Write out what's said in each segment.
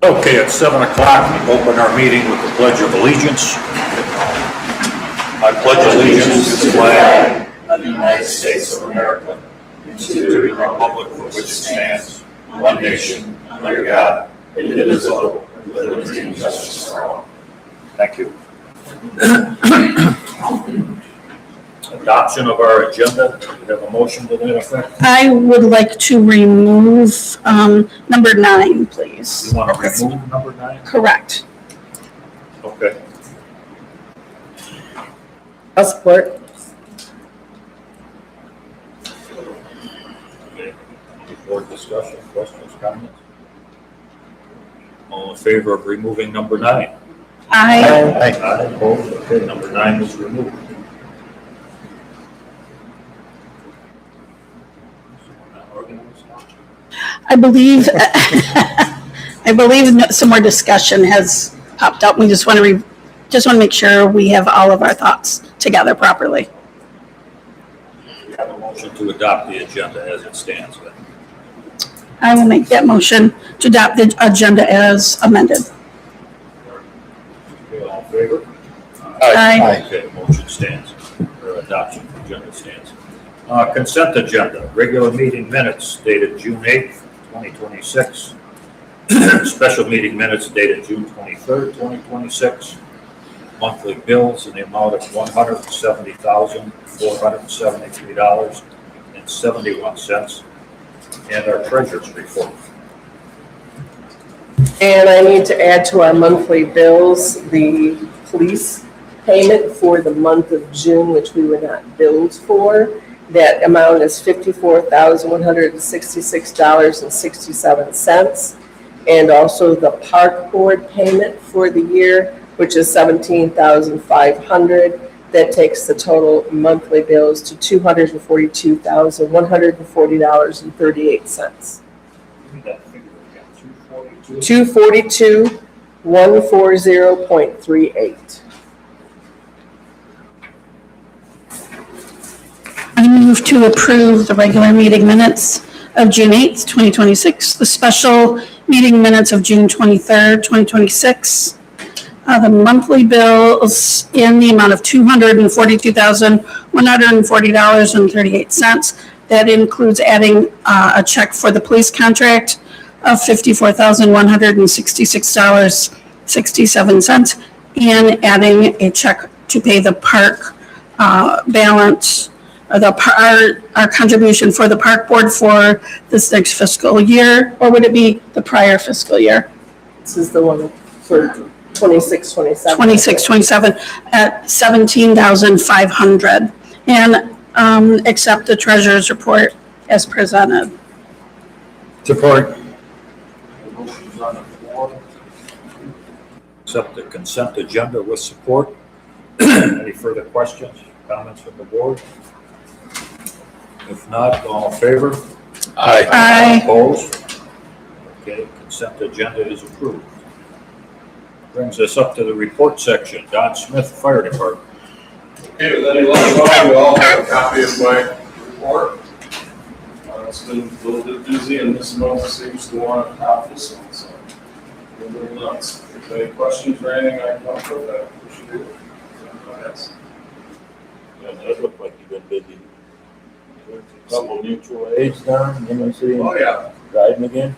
Okay, at 7 o'clock, we open our meeting with the Pledge of Allegiance. I pledge allegiance to the flag of the United States of America and to the republic for which it stands, one nation, under God, indivisible, with liberty and justice for all. Thank you. Adoption of our agenda. Do we have a motion to that effect? I would like to remove number 9, please. You want to remove number 9? Correct. Okay. I'll support. Okay. Any board discussion, questions, comments? All in favor of removing number 9? I Aye. Opposed? Okay, number 9 is removed. believe some more discussion has popped up. We just want to make sure we have all of our thoughts together properly. We have a motion to adopt the agenda as it stands. I will make that motion to adopt the agenda as amended. Okay, all in favor? Aye. Okay, motion stands, or adoption of agenda stands. Consent agenda, regular meeting minutes dated June 8th, 2026. Special meeting minutes dated June 23rd, 2026. Monthly bills in the amount of $170,473.71. And our treasurer's report. And I need to add to our monthly bills, the police payment for the month of June, which we were not billed for. That amount is $54,166.67. And also the park board payment for the year, which is $17,500. That takes the total monthly bills to $242,140.38. $242,140.38. I move to approve the regular meeting minutes of June 8th, 2026, the special meeting minutes of June 23rd, 2026, the monthly bills in the amount of $242,140.38. That includes adding a check for the police contract of $54,166.67 and adding a check to pay the park balance, or our contribution for the park board for this next fiscal year, or would it be the prior fiscal year? This is the one for 26-27. 26-27 at $17,500, and accept the treasurer's report as presented. Support. Motion's on the floor. Accept the consent agenda with support. Any further questions, comments from the board? If not, all in favor? Aye. Aye. Opposed? Okay, consent agenda is approved. Brings us up to the report section. Don Smith, Fire Department. Okay, with any luck, you all have a copy of my report. It's been a little bit busy, and this month seems to want to top this one, so a little nuts. If there's any questions or anything I can help with, that we should do. Yes. Yeah, it does look like you've been busy. A couple mutual aids done, Oh, yeah. riding again.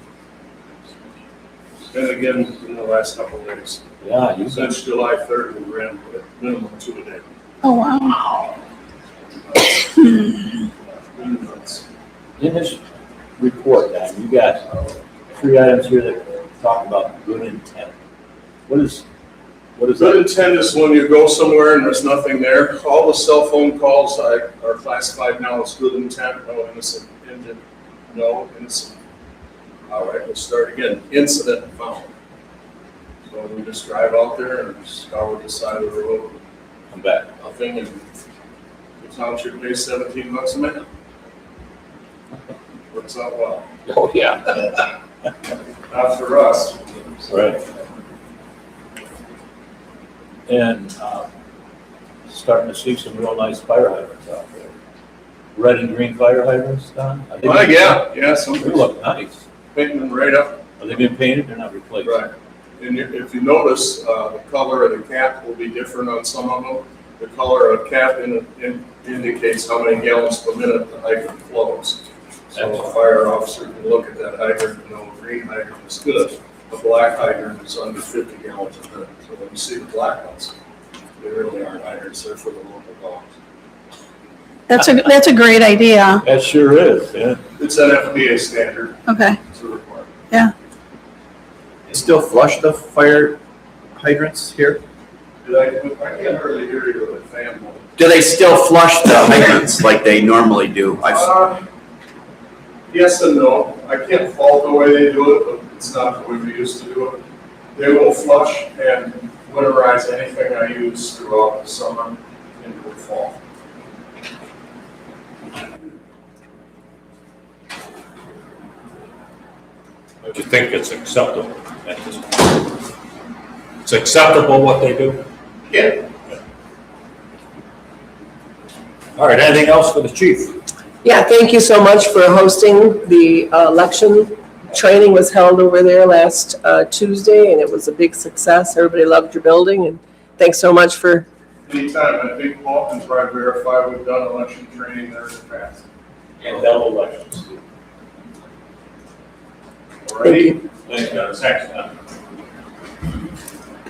It's been again in the last couple of days. Yeah, you said Since July 3rd, we ran a minimum 2 a day. Oh, wow. in this report, Don, you got 3 items here that talk about good intent. What is Good that? intent is when you go somewhere and there's nothing there. All the cell phone calls are classified now as good intent, no innocent, no innocent. All right, we'll start again. Incident found. So we just drive out there and scour the side of the road. Come back. Nothing, and the township pays $17 a minute. Works out well. Oh, yeah. Not for us. Right. And starting to see some real nice fire hydrants out there. Red and green fire hydrants, Don? Yeah, some They look nice. painting them right up Have they been painted? They're not replaced. Right. And if you notice, the color of the cap will be different on some of them. The color of cap indicates how many gallons per minute the hydrant flows. So a fire officer can look at that hydrant and know a green hydrant is good. A black hydrant is under 50 gallons a minute. So when you see the black ones, they really aren't hydrants, they're for the local dogs. That's a great idea. That sure is, yeah. It's an FDA standard, Okay, it's a requirement. Still flush the fire hydrants here? I can't hardly hear you with a fan. Do they still flush the hydrants like they normally do? Yes and no. I can't fault the way they do it, but it's not the way we used to do it. They will flush and winterize anything I use throughout the summer into the fall. Do you think it's acceptable at this point? It's acceptable what they do? Yeah. All right, anything else for the chief? Yeah, thank you so much for hosting the election. Training was held over there last Tuesday, and it was a big success. Everybody loved your building, and thanks so much for. Anytime, I think Paul can try to verify we've done election training there in the past. And double elections. Thank you. Thanks, guys. Thanks.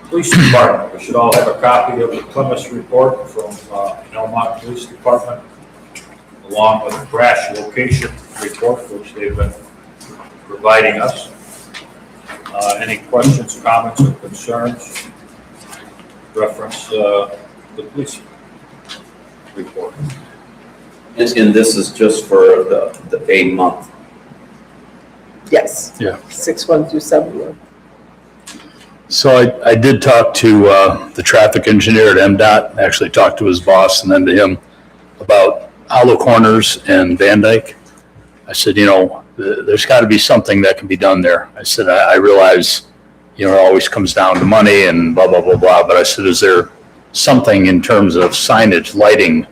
Police Department, we should all have a copy of the Plymouth report from Almont Police Department, along with the crash location report, which they've been providing us. Any questions, comments, or concerns? Reference the police report. And this is just for the a month. Yes. Yeah. 6/1 through 7/1. So I did talk to the traffic engineer at MDOT, actually talked to his boss and then to him about Hollow Corners and Van Dyke. I said, there's got to be something that can be done there. I said, I realize, it always comes down to money and blah, blah, blah, blah. But I said, is there something in terms of signage, lighting,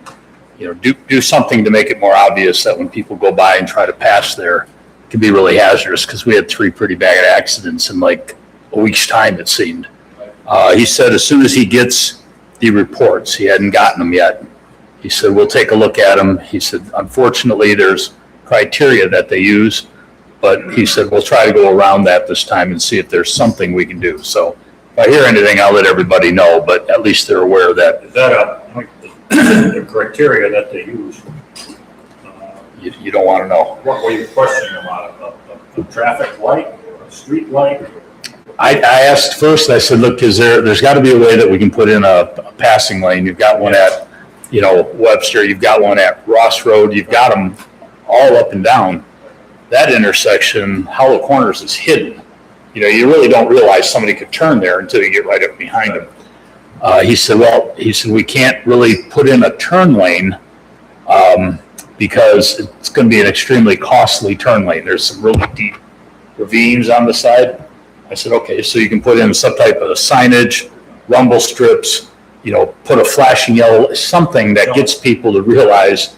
do something to make it more obvious that when people go by and try to pass there, it can be really hazardous, because we had 3 pretty bad accidents in like a week's time, it seemed. He said as soon as he gets the reports, he hadn't gotten them yet, he said, we'll take a look at them. He said, unfortunately, there's criteria that they use, but he said, we'll try to go around that this time and see if there's something we can do. So if I hear anything, I'll let everybody know, but at least they're aware of that. Is that the criteria that they use? You don't want to know. What were you questioning about? A traffic light or a street light? I asked first, I said, look, there's got to be a way that we can put in a passing lane. You've got one at, Webster, you've got one at Ross Road, you've got them all up and down. That intersection, Hollow Corners, is hidden. You really don't realize somebody could turn there until you get right up behind them. He said, we can't really put in a turn lane because it's going to be an extremely costly turn lane. There's some really deep ravines on the side. I said, okay, so you can put in some type of signage, rumble strips, put a flashing yellow, something that gets people to realize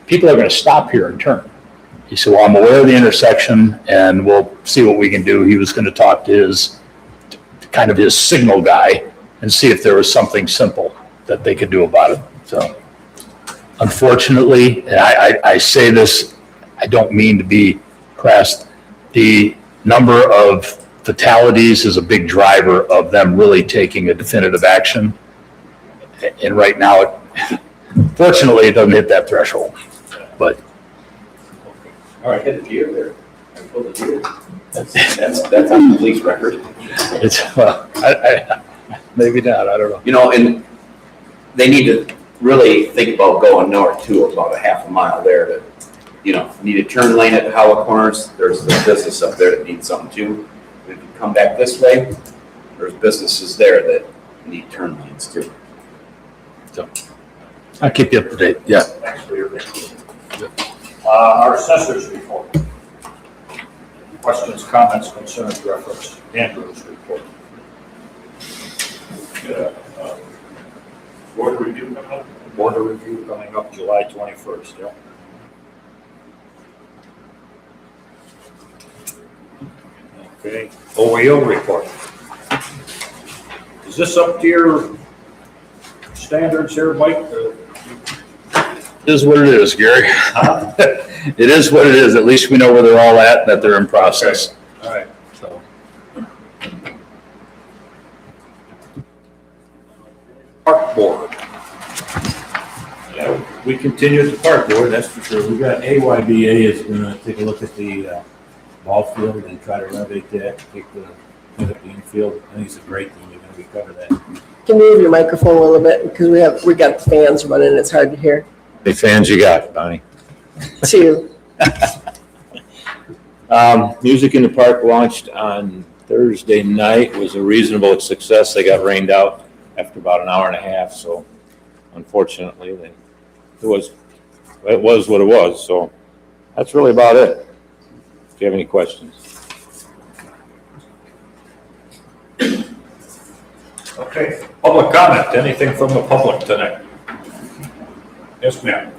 people are going to stop here and turn. He said, well, I'm aware of the intersection and we'll see what we can do. He was going to talk to his signal guy and see if there was something simple that they could do about it. So unfortunately, and I say this, I don't mean to be crass, the number of fatalities is a big driver of them really taking a definitive action. And right now, fortunately, it doesn't hit that threshold. But All right, hit the deer there. I pulled the deer. That's on the police record. it's, I maybe not, I don't know. And they need to really think about going north too, about a half a mile there to, need a turn lane at Hollow Corners. There's the business up there that needs something too. If you come back this way, there's businesses there that need turn lanes too. So I'll keep you up to date, yeah. Thanks for your report. Our assessors report. Questions, comments, concerns, reference Andrew's report. Board review coming up? Board review coming up July 21st, yeah. Okay, OEO report. Is this up to your standards here, Mike? It is what it is, Gary. It is what it is. At least we know where they're all at, that they're in process. All right. So, Park board. Yeah, we continue at the park board, that's for sure. We got AYBA is gonna take a look at the ball field and try to renovate that, clean up the infield. I think it's a great thing, they're gonna recover that. Can you move your microphone a little bit, because we got the fans running, it's hard to hear. How many fans you got, Bonnie? Two. Music in the Park launched on Thursday night, was a reasonable success. They got rained out after about an hour and a half, so unfortunately, it was what it was, so that's really about it. If you have any questions. Okay, public comment, anything from the public tonight? Yes, ma'am.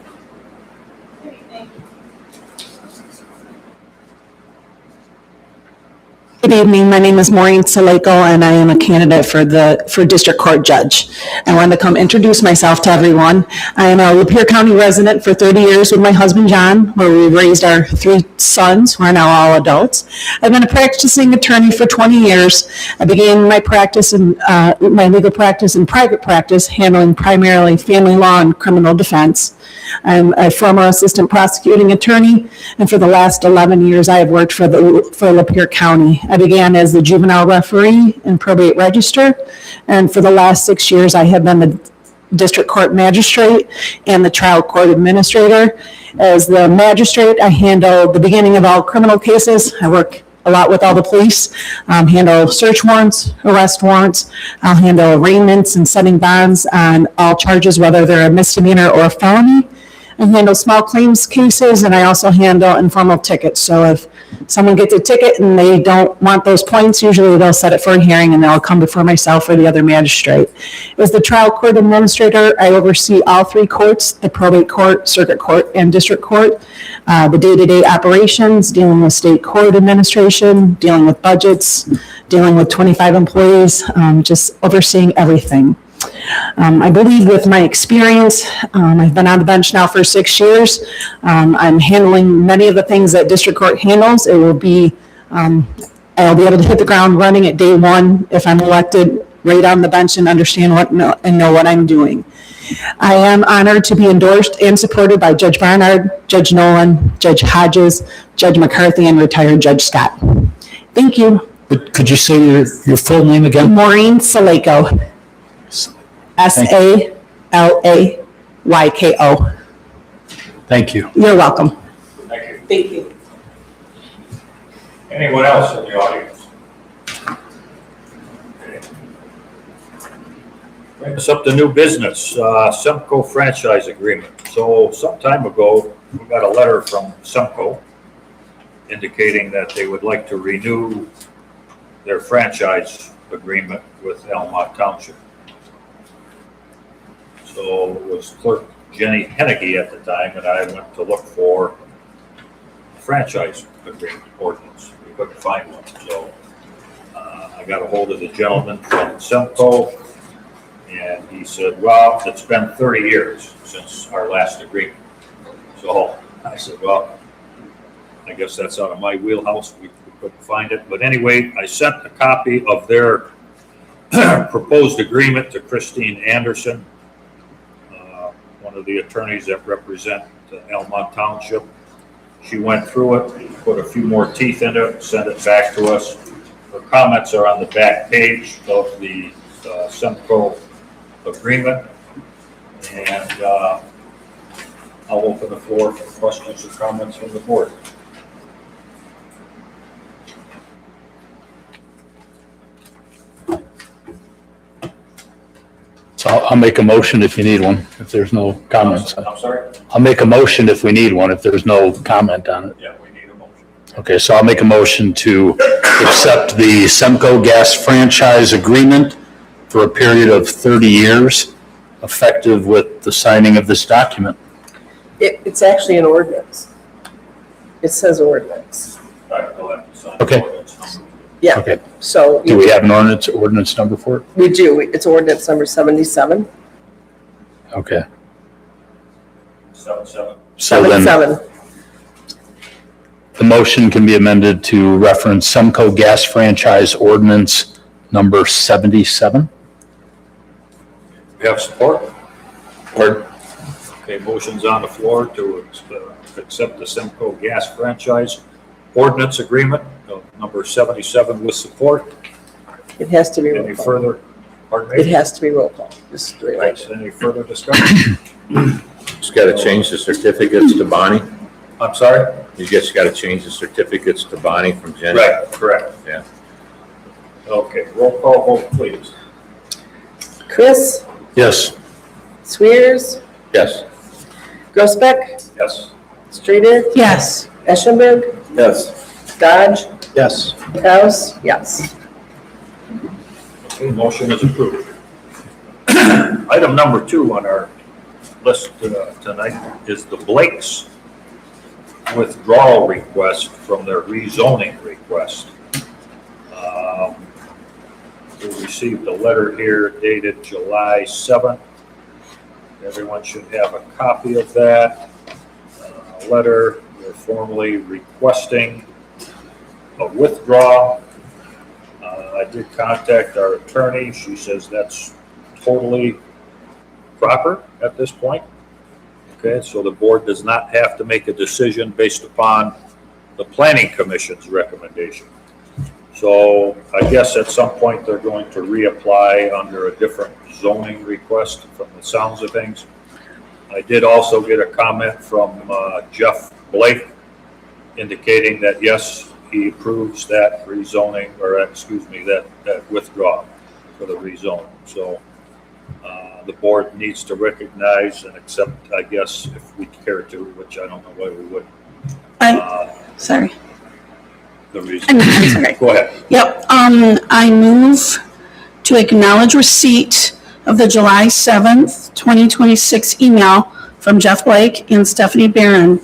Good evening. My name is Maureen Saleko, and I am a candidate for District Court Judge. I wanted to come introduce myself to everyone. I am a Lapeer County resident for 30 years with my husband, John, where we raised our 3 sons, who are now all adults. I've been a practicing attorney for 20 years. I began my legal practice and private practice, handling primarily family law and criminal defense. I'm a former assistant prosecuting attorney, and for the last 11 years, I have worked for Lapeer County. I began as the juvenile referee and probate register, and for the last 6 years, I have been the district court magistrate and the trial court administrator. As the magistrate, I handle the beginning of all criminal cases. I work a lot with all the police, handle search warrants, arrest warrants. I'll handle arraignments and setting bonds on all charges, whether they're a misdemeanor or a felony. I handle small claims cases, and I also handle informal tickets. So if someone gets a ticket and they don't want those points, usually they'll set it for a hearing and they'll come before myself or the other magistrate. As the trial court administrator, I oversee all 3 courts, the probate court, circuit court, and district court. The day-to-day operations, dealing with state court administration, dealing with budgets, dealing with 25 employees, just overseeing everything. I believe with my experience, I've been on the bench now for 6 years. I'm handling many of the things that district court handles. I'll be able to hit the ground running at day 1 if I'm elected, right on the bench and understand and know what I'm doing. I am honored to be endorsed and supported by Judge Barnard, Judge Nolan, Judge Hodges, Judge McCarthy, and retired Judge Scott. Thank you. could you say your full name again? Maureen Saleko. Salayko. Thank you. You're welcome. Thank you. Thank you. Anyone else in the audience? Okay. Bring us up to new business, Semco franchise agreement. So some time ago, we got a letter from Semco indicating that they would like to renew their franchise agreement with Almont Township. So it was Clerk Jenny Hennigy at the time, and I went to look for a franchise agreement ordinance. We couldn't find one, so I got a hold of the gentleman from Semco, and he said, well, it's been 30 years since our last agreement. So I said, well, I guess that's out of my wheelhouse. We couldn't find it. But anyway, I sent a copy of their proposed agreement to Christine Anderson, one of the attorneys that represent Almont Township. She went through it, put a few more teeth in it, sent it back to us. Her comments are on the back page of the Semco agreement. And I'll open the floor for questions or comments from the board. So I'll make a motion if you need one, if there's no comments. I'm sorry? I'll make a motion if we need one, if there's no comment on it. Yeah, we need a motion. Okay, so I'll make a motion to accept the Semco Gas franchise agreement for a period of 30 years, effective with the signing of this document. It's actually an ordinance. It says ordinance. All right, we'll have to sign Okay. ordinance. Yeah, Okay. so Do we have an ordinance number for it? we do. It's ordinance number 77. Okay. 7-7. So then 77. the motion can be amended to reference Semco Gas Franchise Ordinance number 77. We have support? Or Okay, motion's on the floor to accept the Simcoe Gas Franchise Ordinance Agreement, number 77 with support. It has to be roll Any call. further, pardon It me? has to be roll call. Just to remind you. Any further discussion? Just gotta change the certificates to Bonnie. I'm sorry? You just gotta change the certificates to Bonnie from Jenny. Correct. Yeah. Okay, roll call vote, please. Chris, yes. Swears, Yes. Grosbeck, Yes. Streeter, Yes. Eschenberg, Yes. Dodge, Yes. Kraus, yes. Okay, motion is approved. Item number 2 on our list tonight is the Blake's withdrawal request from their rezoning request. We received a letter here dated July 7th. Everyone should have a copy of that letter. They're formally requesting a withdrawal. I did contact our attorney. She says that's totally proper at this point. Okay, so the board does not have to make a decision based upon the planning commission's recommendation. So I guess at some point they're going to reapply under a different zoning request from the sounds of things. I did also get a comment from Jeff Blake indicating that yes, he approves that rezoning, or excuse me, that withdrawal for the rezoning. So the board needs to recognize and accept, I guess, if we care to, which I don't know why we would, Sorry. the reason. I'm sorry. Go ahead. Yep, I move to acknowledge receipt of the July 7th, 2026 email from Jeff Blake and Stephanie Barron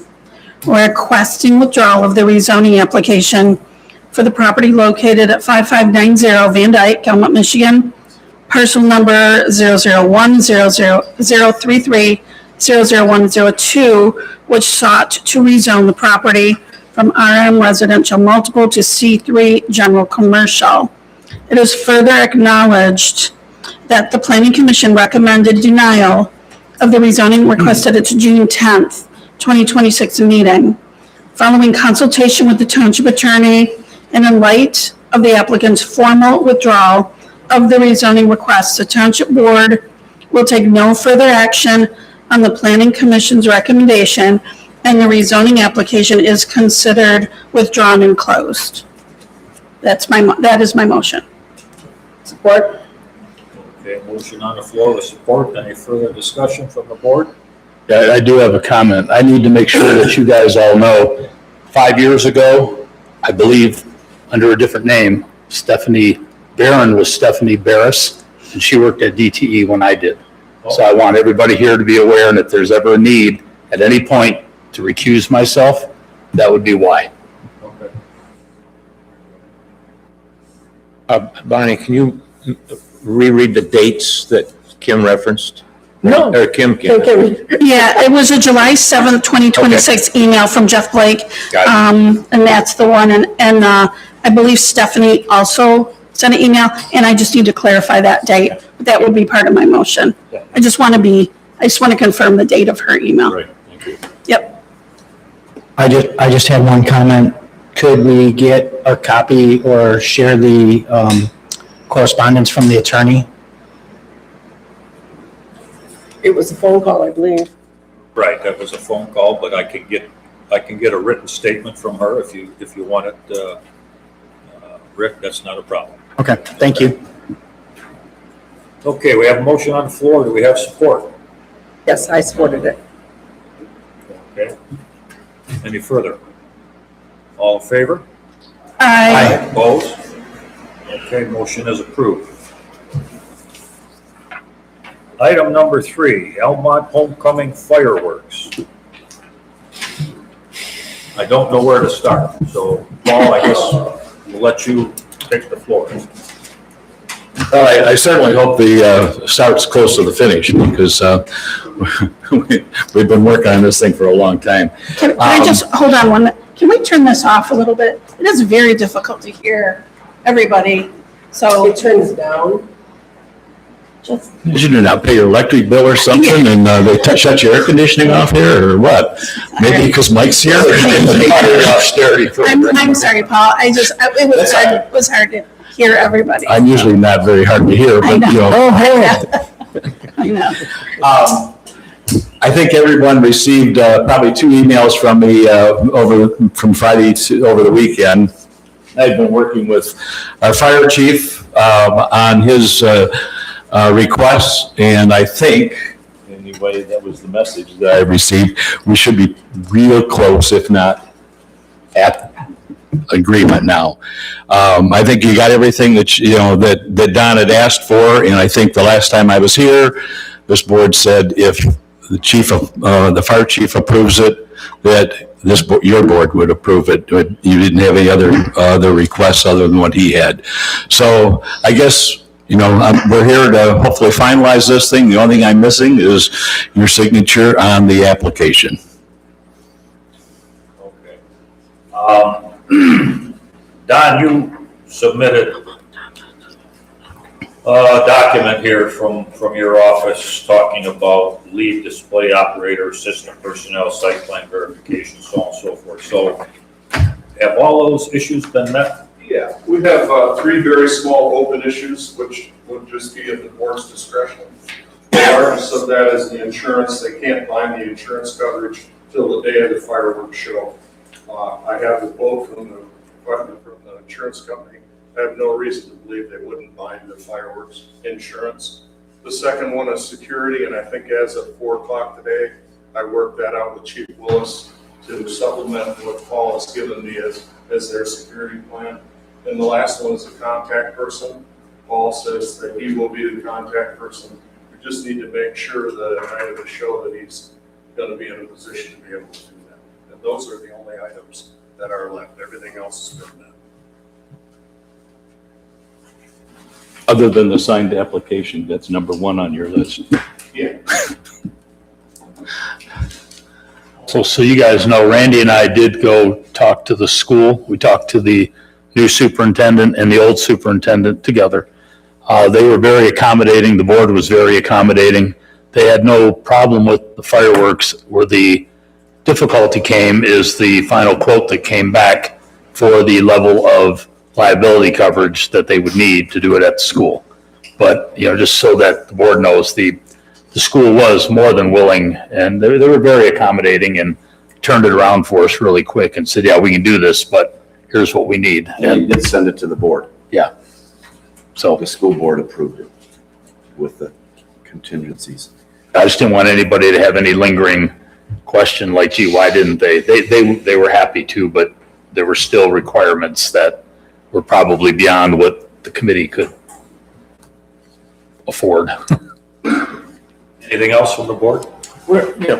requesting withdrawal of the rezoning application for the property located at 5590 Van Dyke, Almont, Michigan, parcel number 0010033-00102, which sought to rezone the property from RM residential multiple to C3 general commercial. It is further acknowledged that the Planning Commission recommended denial of the rezoning request at its June 10th, 2026 meeting. Following consultation with the township attorney and in light of the applicant's formal withdrawal of the rezoning request, the township board will take no further action on the Planning Commission's recommendation, and the rezoning application is considered withdrawn and closed. That is my motion. Support? Okay, motion on the floor with support. Any further discussion from the board? Yeah, I do have a comment. I need to make sure that you guys all know, 5 years ago, I believe, under a different name, Stephanie Barron was Stephanie Barris, and she worked at DTE when I did. So I want everybody here to be aware, and if there's ever a need at any point to recuse myself, that would be why. Okay. Bonnie, can you reread the dates that Kim referenced? No. Or Kim. Okay. Yeah, it was a July 7th, 2026 email from Jeff Blake. Got it. And that's the one, and I believe Stephanie also sent an email, and I just need to clarify that date. That would be part of my motion. I just want to confirm the date of her email. Right, thank you. Yep. I just had one comment. Could we get a copy or share the correspondence from the attorney? It was a phone call, I believe. Right, that was a phone call, but I can get a written statement from her if you want it, Rick, that's not a problem. Okay, thank you. Okay, we have a motion on the floor. Do we have support? Yes, I supported it. Okay. Any further? All in favor? I Opposed? Okay, motion is approved. Item number 3, Almont Homecoming Fireworks. I don't know where to start, so Paul, I guess we'll let you take the floor. Well, I certainly hope the start's close to the finish because we've been working on this thing for a long time. Can I just, hold on one minute. Can we turn this off a little bit? It is very difficult to hear everybody, so It turns down. just, Did you not pay your electric bill or something and they shut your air conditioning off here or what? Maybe because Mike's here? I'm sorry, Paul. It was hard to hear everybody. I'm usually not very hard to hear, I but you know. I know. I think everyone received probably 2 emails from me from Friday over the weekend. I've been working with our fire chief on his requests, and I think, anyway, that was the message that I received. We should be real close, if not at agreement now. I think you got everything that that Don had asked for, and I think the last time I was here, this board said if the fire chief approves it, that your board would approve it. You didn't have any other requests other than what he had. So I guess, we're here to hopefully finalize this thing. The only thing I'm missing is your signature on the application. Okay. Don, you submitted a document here from your office talking about lead display operator, assistant personnel, site plan verification, so on and so forth. So have all those issues been met? Yeah, we have 3 very small open issues, which would just be at the board's discretion. The largest of that is the insurance. They can't bind the insurance coverage till the day of the fireworks show. I have the quote from the insurance company. I have no reason to believe they wouldn't bind the fireworks insurance. The second one is security, and I think as of 4 o'clock today, I worked that out with Chief Willis to supplement what Paul has given me as their security plan. And the last one is a contact person. Paul says that he will be the contact person. We just need to make sure that at the night of the show that he's going to be in a position to be able to do that. And those are the only items that are left. Everything else has been met. Other than the signed application, that's number 1 on your list. Yeah. So you guys know, Randy and I did go talk to the school. We talked to the new superintendent and the old superintendent together. They were very accommodating. The board was very accommodating. They had no problem with the fireworks. Where the difficulty came is the final quote that came back for the level of liability coverage that they would need to do it at the school. But, just so that the board knows, the school was more than willing, and they were very accommodating and turned it around for us really quick and said, yeah, we can do this, but here's what we need. And you did send it to the board. So The school board approved it with the contingencies. I just didn't want anybody to have any lingering question like, gee, why didn't they? They were happy to, but there were still requirements that were probably beyond what the committee could afford. Anything else from the board?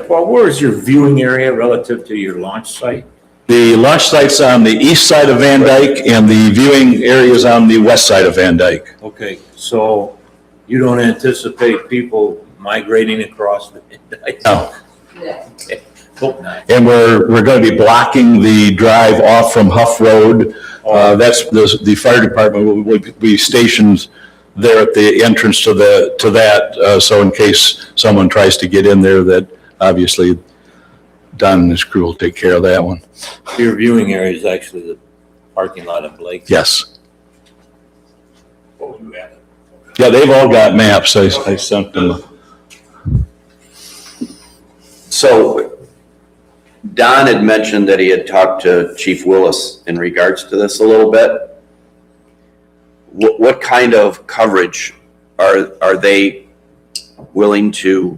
Paul, where is your viewing area relative to your launch site? The launch site's on the east side of Van Dyke, and the viewing area is on the west side of Van Dyke. Okay, so you don't anticipate people migrating across the No. Okay. Hope not. And we're going to be blocking the drive off from Huff Road. That's the fire department will be stationed there at the entrance to that. So in case someone tries to get in there, that obviously Don and his crew will take care of that one. Your viewing area is actually the parking lot of Blake. Yes. Oh, you have it. Yeah, they've all got maps. I sent them. So Don had mentioned that he had talked to Chief Willis in regards to this a little bit. What kind of coverage are they willing to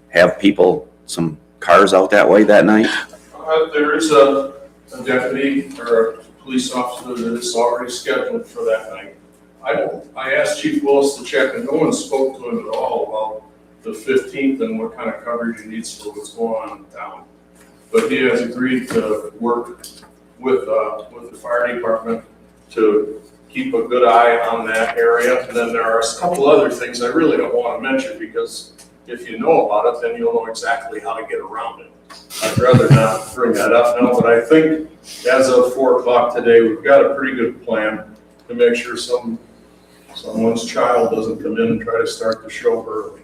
have people, some cars out that way that night? There is a deputy or a police officer that is already scheduled for that night. I asked Chief Willis to check, and no one spoke to him at all about the 15th and what kind of coverage he needs for what's going on in town. But he has agreed to work with the fire department to keep a good eye on that area. And then there are a couple other things I really don't want to mention, because if you know about it, then you'll know exactly how to get around it. I'd rather not bring that up now, but I think as of 4 o'clock today, we've got a pretty good plan to make sure someone's child doesn't come in and try to start the show early.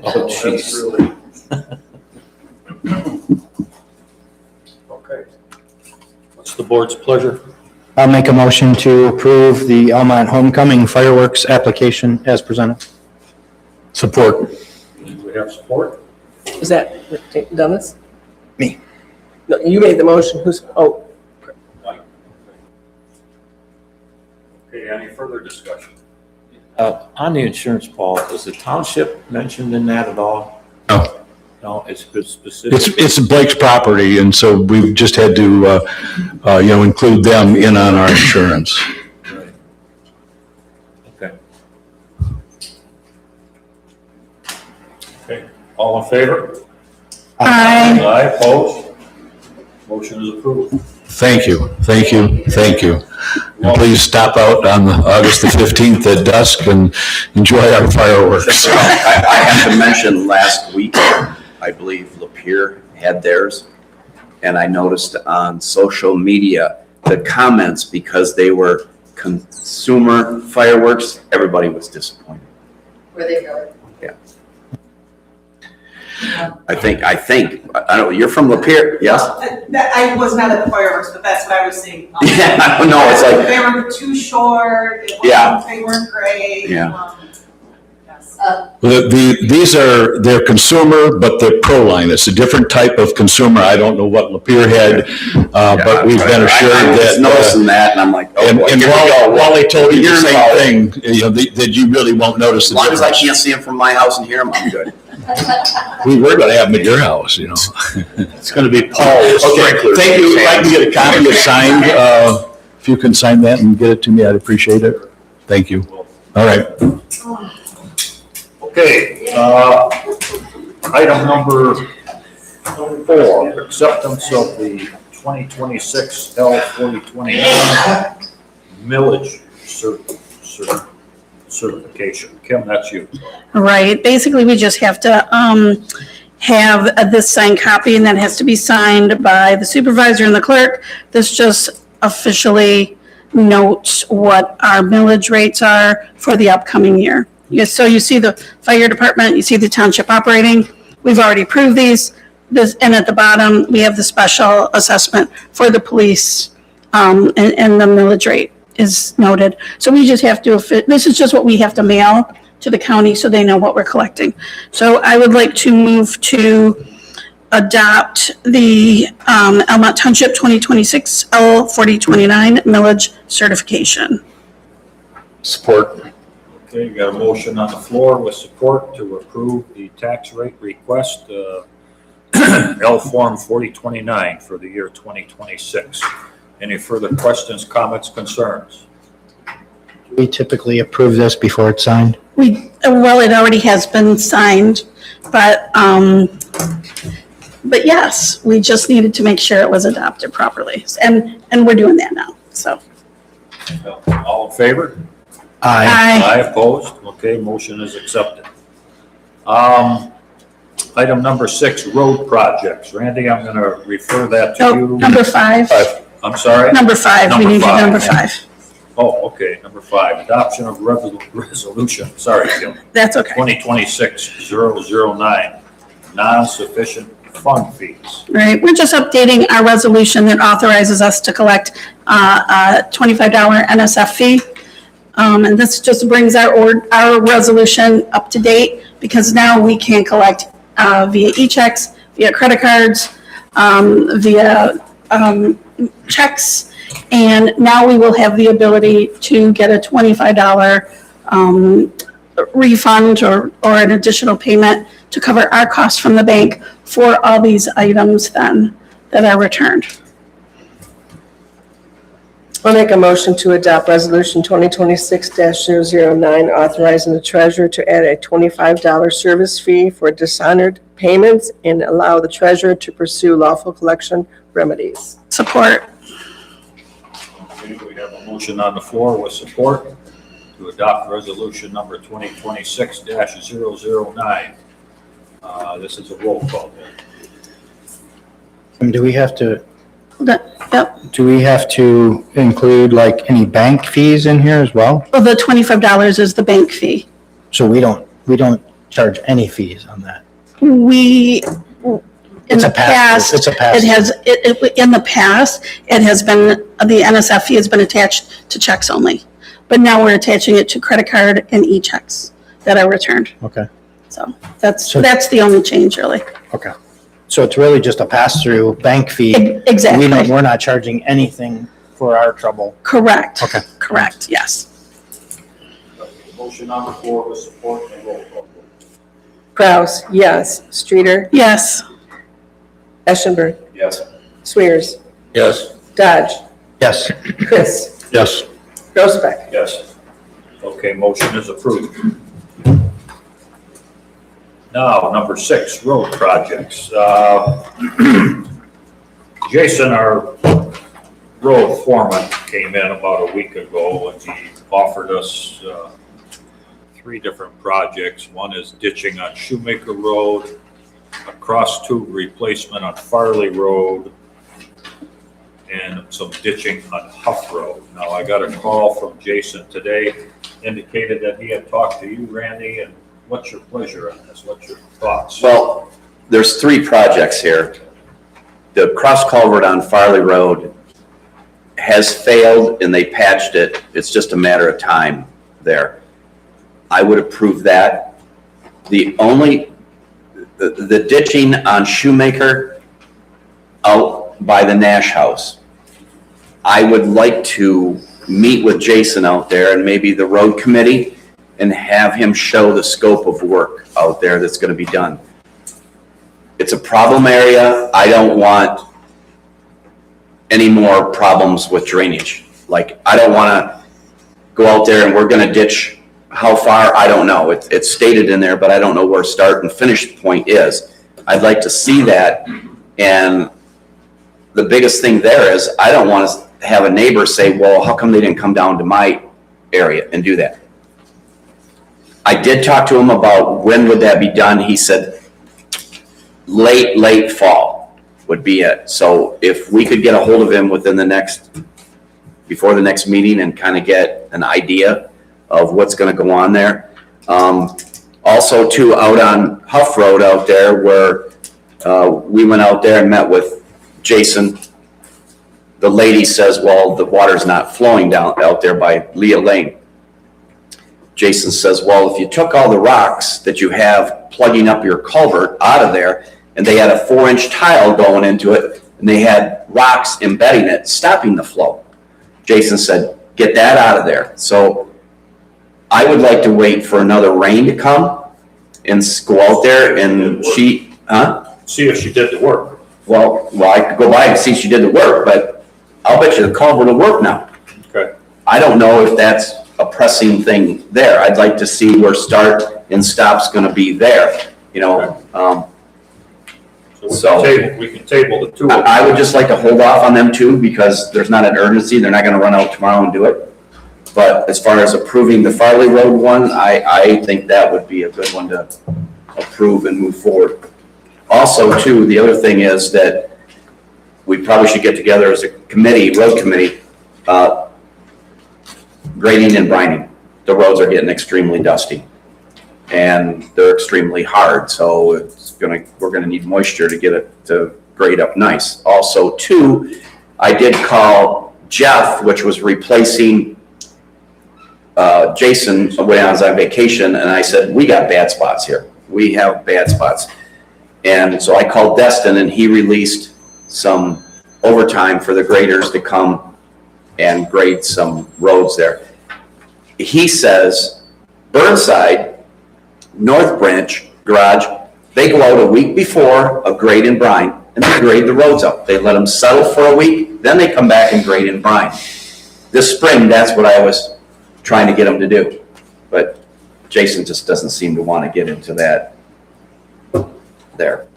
Oh, So that's jeez. really, Okay. What's the board's pleasure? I'll make a motion to approve the Almont Homecoming fireworks application as presented. Support. Do we have support? Is that Dennis? Me. No, you made the motion. Who's, oh, Okay, any further discussion? On the insurance, Paul, is the township mentioned in that at all? No. No, it's specific. It's Blake's property, and so we've just had to, include them in on our insurance. Right. Okay. Okay, all in favor? Aye. Aye, opposed? Motion is approved. Thank you. And please stop out on August the 15th at dusk and enjoy our fireworks. I have to mention, last week, I believe Lapeer had theirs, and I noticed on social media, the comments, because they were consumer fireworks, everybody was disappointed. Where they go. I think, I don't know, you're from Lapeer, yes? I was not at the fireworks, but that's what I was seeing. Yeah, I don't know, it's like, They were too short, Yeah. they weren't great. Yeah. Yes. They're consumer, but they're pro-line. It's a different type of consumer. I don't know what Lapeer had, but we've been assured I was that. noticing that, and I'm like, oh And boy, and here we go. Wally told you the Here's about it. same thing, that you really won't notice As the long as I difference. can't see them from my house and hear them, I'm good. We were gonna have them at your house, It's gonna be Paul's Okay, sprinklers. thank you. If I can get a copy of signed, if you can sign that and get it to me, I'd appreciate it. Thank you. All right. Okay, item number 4, acceptance of the 2026 L4029 millage certification. Kim, that's you. Right, basically, we just have to have this signed copy, and that has to be signed by the supervisor and the clerk. This just officially notes what our millage rates are for the upcoming year. Yes, so you see the fire department, you see the township operating, we've already approved these. And at the bottom, we have the special assessment for the police, and the millage rate is noted. So we just have to, this is just what we have to mail to the county so they know what we're collecting. So I would like to move to adopt the Almont Township 2026 L4029 millage certification. Support. Okay, you got a motion on the floor with support to approve the tax rate request, L Form 4029 for the year 2026. Any further questions, comments, concerns? We typically approve this before it's signed. Well, it already has been signed, but yes, we just needed to make sure it was adopted properly. And we're doing that now, so. All in favor? Aye. Aye. Opposed? Okay, motion is accepted. Item number 6, road projects. Randy, I'm gonna refer that to Oh, you. number 5. I'm sorry? Number 5, we Number need to do five. number 5. Oh, okay, number 5, adoption of resolution, sorry, Kim. That's okay. 2026-009, non-sufficient fund fees. Right, we're just updating our resolution that authorizes us to collect a $25 NSF fee. And this just brings our resolution up to date, because now we can collect via e-checks, via credit cards, via checks, and now we will have the ability to get a $25 refund or an additional payment to cover our costs from the bank for all these items then that are returned. I'll make a motion to adopt Resolution 2026-009, authorizing the treasurer to add a $25 service fee for dishonored payments and allow the treasurer to pursue lawful collection remedies. Support. Okay, we have a motion on the floor with support to adopt resolution number 2026-009. This is a roll call. And do we have to, Yep. do we have to include like any bank fees in here as well? Well, the $25 is the bank fee. So we don't charge any fees on that? We, in It's the a pass-through. past, It's a it pass-through. has, in the past, it has been, the NSF fee has been attached to checks only. But now we're attaching it to credit card and e-checks that are returned. Okay, So that's So- the only change, really. okay. So it's really just a pass-through bank fee? Exactly. We're not charging anything for our trouble? Correct. Okay. Correct, yes. Motion on the floor with support and roll call. Kraus, yes. Streeter, Yes. Eschenberg, Yes. Swears, Yes. Dodge, Yes. Chris, Yes. Grosbeck. Yes. Okay, motion is approved. Now, number 6, road projects. Jason, our road foreman, came in about a week ago and he offered us 3 different projects. One is ditching on Shoemaker Road, a cross tube replacement on Farley Road, and some ditching on Huff Road. Now, I got a call from Jason today, indicated that he had talked to you, Randy, and what's your pleasure on this? What's your thoughts? Well, there's 3 projects here. The cross culvert on Farley Road has failed and they patched it. It's just a matter of time there. I would approve that. The ditching on Shoemaker out by the Nash House, I would like to meet with Jason out there and maybe the road committee and have him show the scope of work out there that's going to be done. It's a problem area. I don't want any more problems with drainage. Like, I don't want to go out there and we're going to ditch how far, I don't know. It's stated in there, but I don't know where start and finish point is. I'd like to see that. And the biggest thing there is I don't want to have a neighbor say, well, how come they didn't come down to my area and do that? I did talk to him about when would that be done. He said late fall would be it. So if we could get a hold of him before the next meeting and kind of get an idea of what's going to go on there. Also too, out on Huff Road out there where we went out there and met with Jason. The lady says, well, the water's not flowing down out there by Leah Lane. Jason says, well, if you took all the rocks that you have plugging up your culvert out of there, and they had a 4-inch tile going into it, and they had rocks embedding it, stopping the flow. Jason said, get that out of there. So I would like to wait for another rain to come and go out there and see if she did the work. Well, I could go by and see she did the work, but I'll bet you the culvert will work now. Okay. I don't know if that's a pressing thing there. I'd like to see where start and stop's gonna be there, you know? So we can table the 2 of them. I would just like to hold off on them too, because there's not an urgency. They're not gonna run out tomorrow and do it. But as far as approving the Farley Road one, I think that would be a good one to approve and move forward. Also too, the other thing is that we probably should get together as a committee, road committee, grading and brining. The roads are getting extremely dusty and they're extremely hard. So we're gonna need moisture to get it to grade up nice. Also too, I did call Jeff, which was replacing Jason when I was on vacation, and I said, we got bad spots here. We have bad spots. And so I called Destin and he released some overtime for the graders to come and grade some roads there. He says Burnside, North Branch Garage, they go out a week before a grade and brine and they grade the roads up. They let them settle for a week, then they come back and grade and brine. This spring, that's what I was trying to get them to do. But Jason just doesn't seem to want to get into their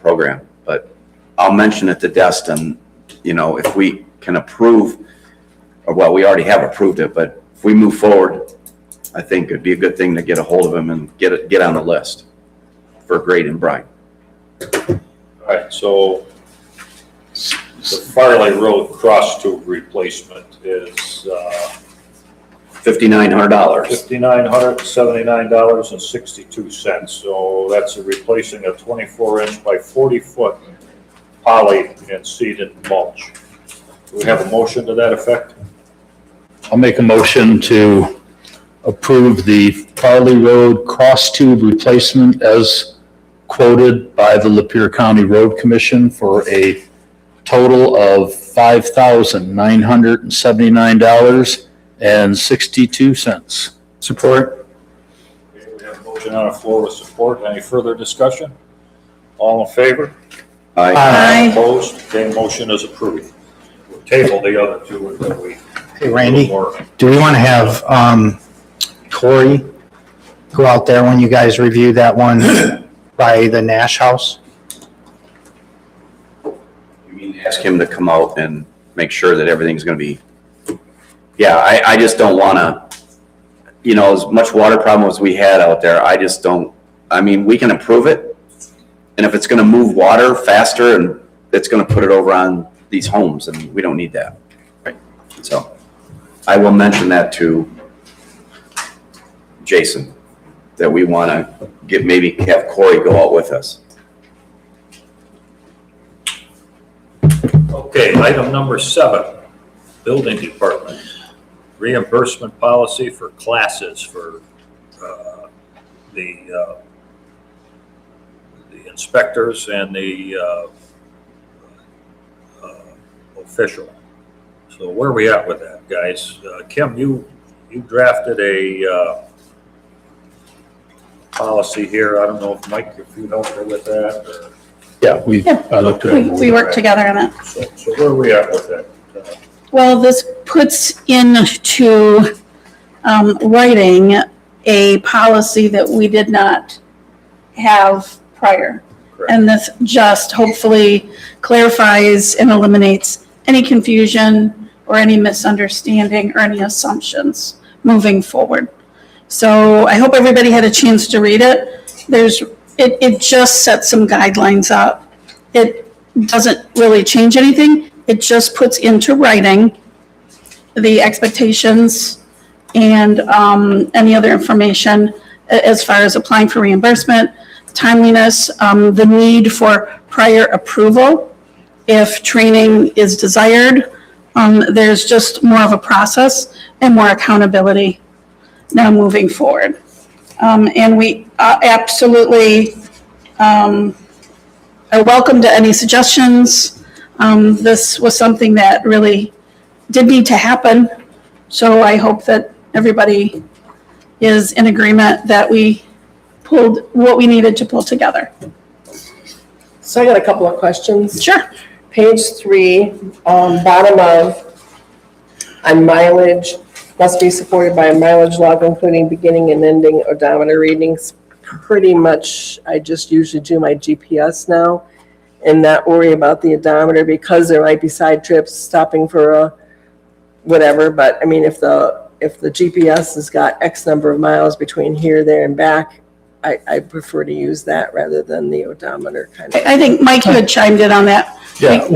program. But I'll mention it to Destin, you know, if we can approve or well, we already have approved it, but if we move forward, I think it'd be a good thing to get a hold of him and get on the list for Grade and Brine. All right, so the Farley Road cross tube replacement is $5,900. $5,979.62. So that's replacing a 24-inch by 40-foot poly and seeded mulch. Do we have a motion to that effect? I'll make a motion to approve the Farley Road cross tube replacement as quoted by the Lapeer County Road Commission for a total of $5,979.62. Support. Okay, we have a motion on the floor with support. Any further discussion? All in favor? Aye. Opposed? Okay, motion is approved. We'll table the other two until we. Hey, Randy, More. do we want to have Corey go out there when you guys review that one by the Nash House? You mean ask him to come out and make sure that everything's gonna be, yeah, I just don't wanna, you know, as much water problem as we had out there, I just don't, I mean, we can improve it. And if it's gonna move water faster and it's gonna put it over on these homes, and we don't need that. Right. So I will mention that to Jason, that we wanna maybe have Corey go out with us. Okay, item number 7, Building Department. Reimbursement policy for classes for the inspectors and the official. So where are we at with that, guys? Kim, you drafted a policy here. I don't know if Mike, if you helped her with that, or. Yeah, I looked at it. We worked together on it. So where are we at with that? Well, this puts into writing a policy that we did not have prior. Correct. And this just hopefully clarifies and eliminates any confusion or any misunderstanding or any assumptions moving forward. So I hope everybody had a chance to read it. It just sets some guidelines up. It doesn't really change anything. It just puts into writing the expectations and any other information as far as applying for reimbursement, timeliness, the need for prior approval if training is desired. There's just more of a process and more accountability now moving forward. And we absolutely are welcome to any suggestions. This was something that really did need to happen. So I hope that everybody is in agreement that we pulled what we needed to pull together. So I got a couple of questions. Sure. Page 3, bottom of, on mileage, must be supported by a mileage log including beginning and ending odometer readings. Pretty much, I just usually do my GPS now and not worry about the odometer because there might be side trips, stopping for a whatever. But I mean, if the GPS has got X number of miles between here, there, and back, I prefer to use that rather than the odometer kind of. I think Mike, you had chimed in on that. Yeah,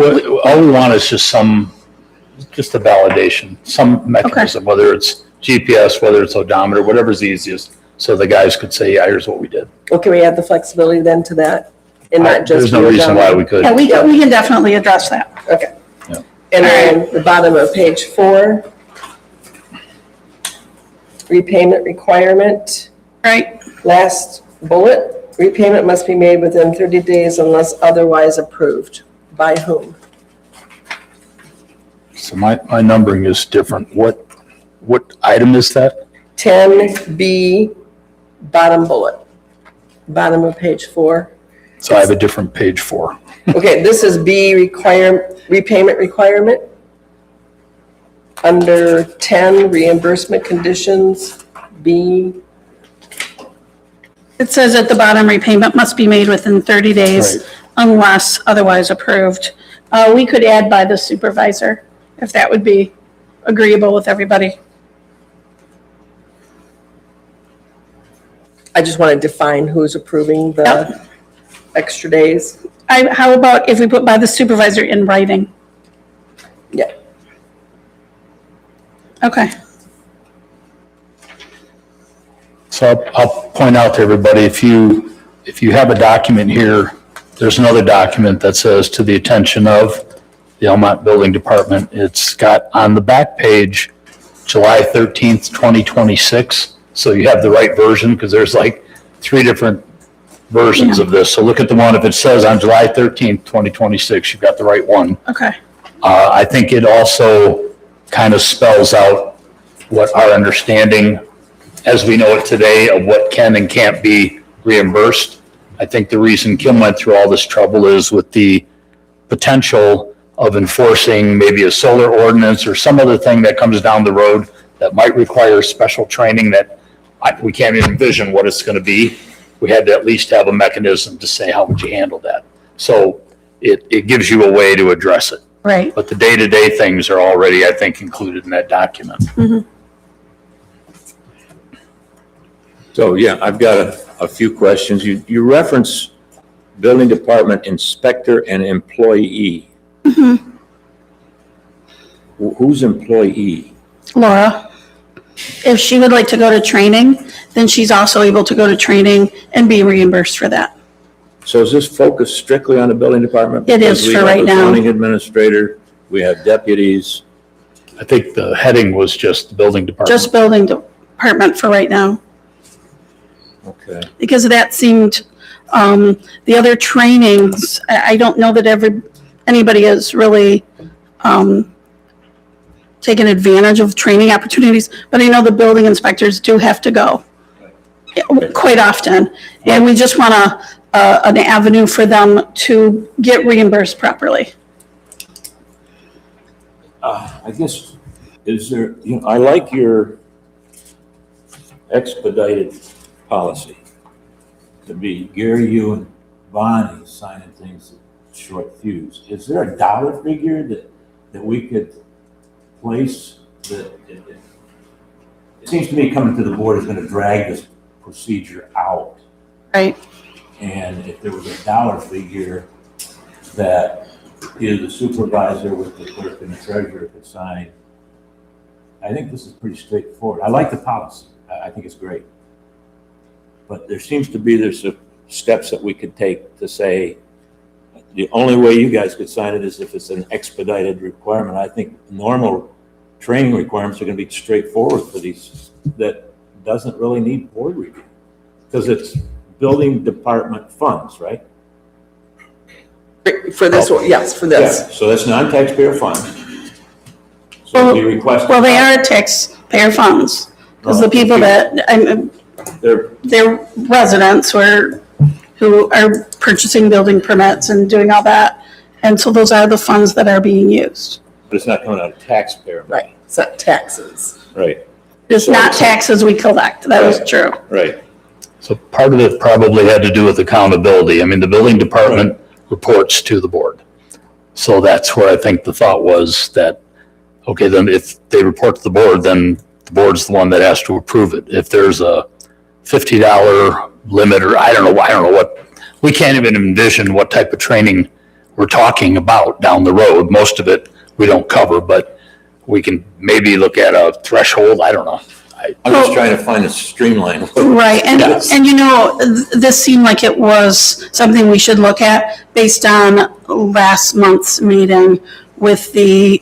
all we want is just a validation, some mechanism, whether it's GPS, whether it's odometer, whatever's easiest, so the guys could say, yeah, here's what we did. Well, can we add the flexibility then to that? And not just. There's no the reason why odometer? we could. Yeah, we can definitely address that. Okay. Yeah. And then the bottom of page 4, repayment requirement, Right? last bullet, repayment must be made within 30 days unless otherwise approved. By whom? So my numbering is different. What item is that? 10B, bottom bullet, bottom of page 4. So I have a different page 4. Okay, this is B, repayment requirement. Under 10, reimbursement conditions, B. It says at the bottom, repayment must be made within 30 days Right. unless otherwise approved. We could add by the supervisor, if that would be agreeable with everybody. I just want to define who's approving the extra days. How about if we put by the supervisor in writing? Yeah. Okay. So I'll point out to everybody, if you have a document here, there's another document that says to the attention of the Almont Building Department. It's got on the back page, July 13th, 2026. So you have the right version because there's like 3 different versions of this. So look at the one, if it says on July 13th, 2026, you've got the right one. Okay. I think it also kind of spells out what our understanding, as we know it today, of what can and can't be reimbursed. I think the reason Kim went through all this trouble is with the potential of enforcing maybe a solar ordinance or some other thing that comes down the road that might require special training that we can't envision what it's going to be. We had to at least have a mechanism to say, how would you handle that? So it gives you a way to address it. Right. But the day-to-day things are already, I think, included in that document. Mm-hmm. So, yeah, I've got a few questions. You reference building department inspector and employee. Mm-hmm. Who's employee? Laura, if she would like to go to training, then she's also able to go to training and be reimbursed for that. So is this focused strictly on the building department? It is for right now. We have a zoning administrator, we have deputies. I think the heading was just the building department. Just building department for right now. Okay. Because that seemed, the other trainings, I don't know that anybody has really taken advantage of training opportunities, but I know the building inspectors do have to go quite often. And we just want an avenue for them to get reimbursed properly. I guess, is there, I like your expedited policy to be Gary, you and Bonnie signing things at short fuse. Is there a dollar figure that we could place that it seems to me coming to the board is going to drag this procedure out. Right. And if there was a dollar figure that either the supervisor with the clerk and the treasurer could sign, I think this is pretty straightforward. I like the policy. I think it's great. But there seems to be, there's steps that we could take to say, the only way you guys could sign it is if it's an expedited requirement. I think normal training requirements are going to be straightforward for these, that doesn't really need board review. Because it's building department funds, right? For this one, yes, for this. Yeah, so that's non-taxpayer funds. So we request. Well, they are taxpayer funds, because the people that, they're residents who are purchasing building permits and doing all that. And so those are the funds that are being used. But it's not coming out of taxpayer. Right, it's not taxes. Right, It's not taxes we collect, that is true. right. So part of it probably had to do with accountability. I mean, the building department reports to the board. So that's where I think the thought was that, okay, then if they report to the board, then the board's the one that has to approve it. If there's a $50 limit, or I don't know what, we can't even envision what type of training we're talking about down the road. Most of it we don't cover, but we can maybe look at a threshold. I don't know. I'm just trying to find a streamline. Right, and this seemed like it was something we should look at based on last month's meeting with the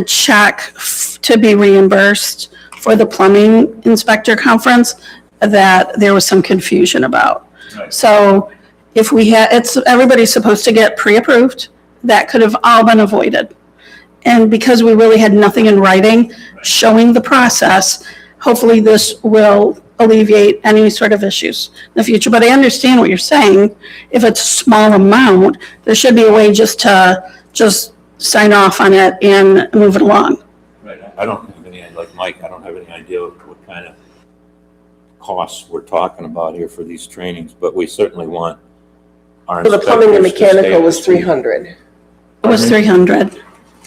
check to be reimbursed for the plumbing inspector conference that there was some confusion about. Right. So if we had, everybody's supposed to get pre-approved, that could have all been avoided. And because we really had nothing in writing showing the process, hopefully this will alleviate any sort of issues in the future. But I understand what you're saying. If it's a small amount, there should be a way just to sign off on it and move it along. Right, I don't have any, like Mike, I don't have any idea what kind of costs we're talking about here for these trainings, but we certainly want our So the plumbing and inspectors to stay mechanical was up to speed. 300. It was 300.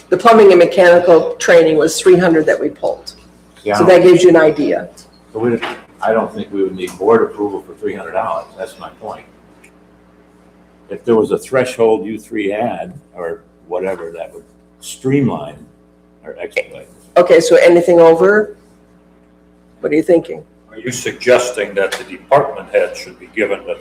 the plumbing and mechanical training was 300 that we pulled. Yeah, So that gives you an idea. so I don't think we would need board approval for $300. That's my point. If there was a threshold you three had, or whatever, that would streamline or expedite. Okay, so anything over? What are you thinking? Are you suggesting that the department head should be given the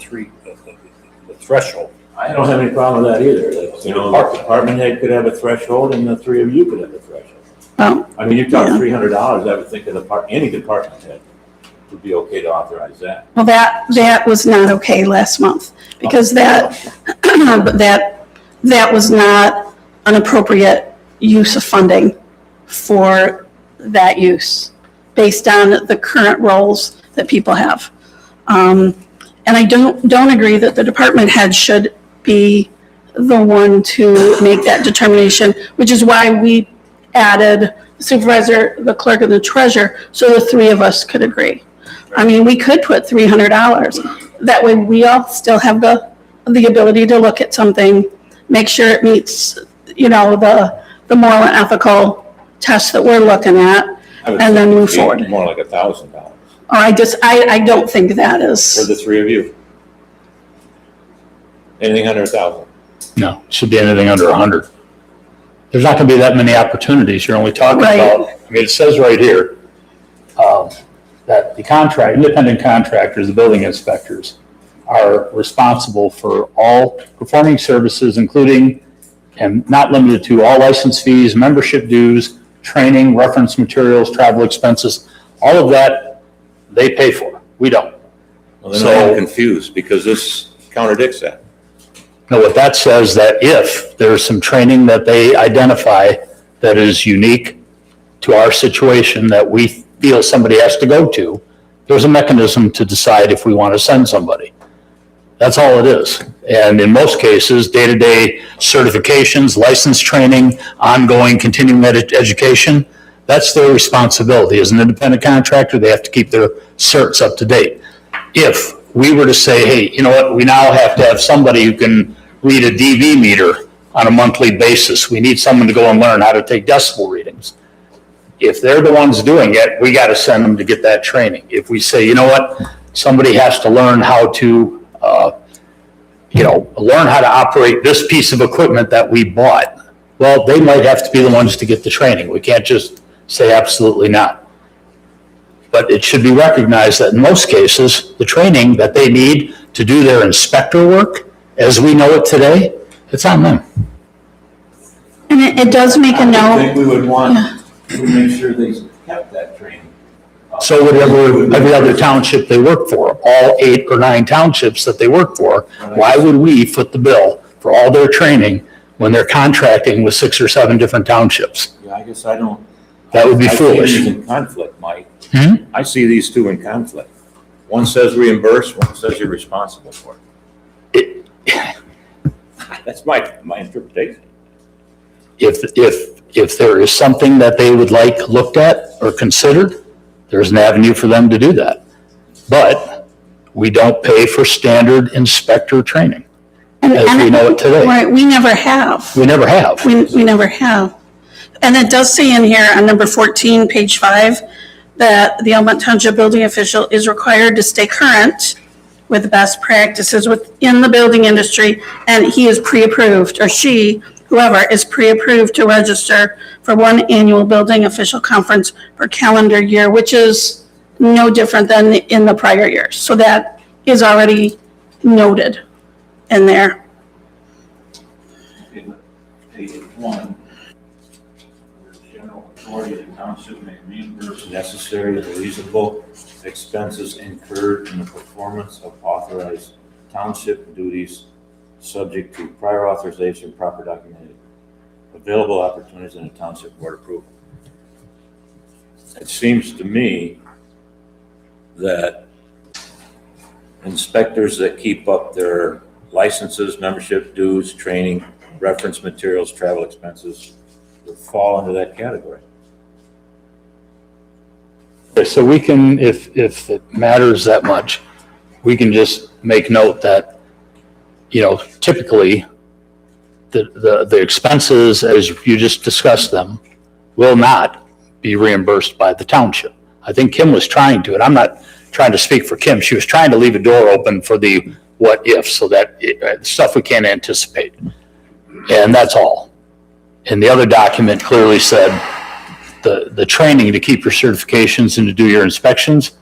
threshold? I don't have any problem with that either. That, you know, the department head could have a threshold and the three of you could have a threshold. I mean, you talk Yeah. $300, I would think that any department head would be okay to authorize that. Well, that was not okay last month, because that was not an appropriate use of funding for that use, based on the current roles that people have. And I don't agree that the department head should be the one to make that determination, which is why we added the supervisor, the clerk, and the treasurer, so the three of us could agree. I mean, we could put $300. That way we all still have the ability to look at something, make sure it meets, you know, the moral and ethical tests that we're looking at, I would and then think move it'd be forward. More like $1,000 Or I don't think that for is, the three of you. Anything under 1,000. No, it should be anything under 100. There's not going to be that many opportunities. You're only talking Right. about, I mean, it says right here that the independent contractors, the building inspectors, are responsible for all performing services, including and not limited to all license fees, membership dues, training, reference materials, travel expenses, all of that they pay for. We don't. Well, then So- I'm confused because this contradicts that. Now, what that says, that if there's some training that they identify that is unique to our situation that we feel somebody has to go to, there's a mechanism to decide if we want to send somebody. That's all it is. And in most cases, day-to-day certifications, license training, ongoing continuing education, that's their responsibility. As an independent contractor, they have to keep their certs up to date. If we were to say, hey, you know what, we now have to have somebody who can read a DV meter on a monthly basis. We need someone to go and learn how to take decibel readings. If they're the ones doing it, we got to send them to get that training. If we say, you know what, somebody has to learn how to, learn how to operate this piece of equipment that we bought, well, they might have to be the ones to get the training. We can't just say absolutely not. But it should be recognized that in most cases, the training that they need to do their inspector work, as we know it today, it's on them. and it does make a I note. think we would want to make sure they kept that training. So would every other township they work for, all 8 or 9 townships that they work for, why would we foot the bill for all their training when they're contracting with 6 or 7 different townships? Yeah, I guess I don't. That would be I see foolish. these in conflict, Mike. Hmm? I see these two in conflict. One says reimburse, one says you're responsible for it. That's my interpretation. If there is something that they would like looked at or considered, there's an avenue for them to do that. But we don't pay for standard inspector training, as we know it today. Right, we never have. We never have. We never have. And it does say in here on number 14, page 5, that the Almont Township building official is required to stay current with best practices within the building industry, and he is pre-approved, or she, whoever, is pre-approved to register for one annual building official conference per calendar year, which is no different than in the prior years. So that is already noted in there. Page 1. General authority of the township may reimburse necessary and reasonable expenses incurred in the performance of authorized township duties, subject to prior authorization, proper documented, available opportunities in a township board approval. It seems to me that inspectors that keep up their licenses, membership dues, training, reference materials, travel expenses would fall under that category. So we can, if it matters that much, we can just make note that, typically the expenses, as you just discussed them, will not be reimbursed by the township. I think Kim was trying to, and I'm not trying to speak for Kim, she was trying to leave a door open for the what if, so that stuff we can't anticipate. And that's all. And the other document clearly said the training to keep your certifications and to do your inspections,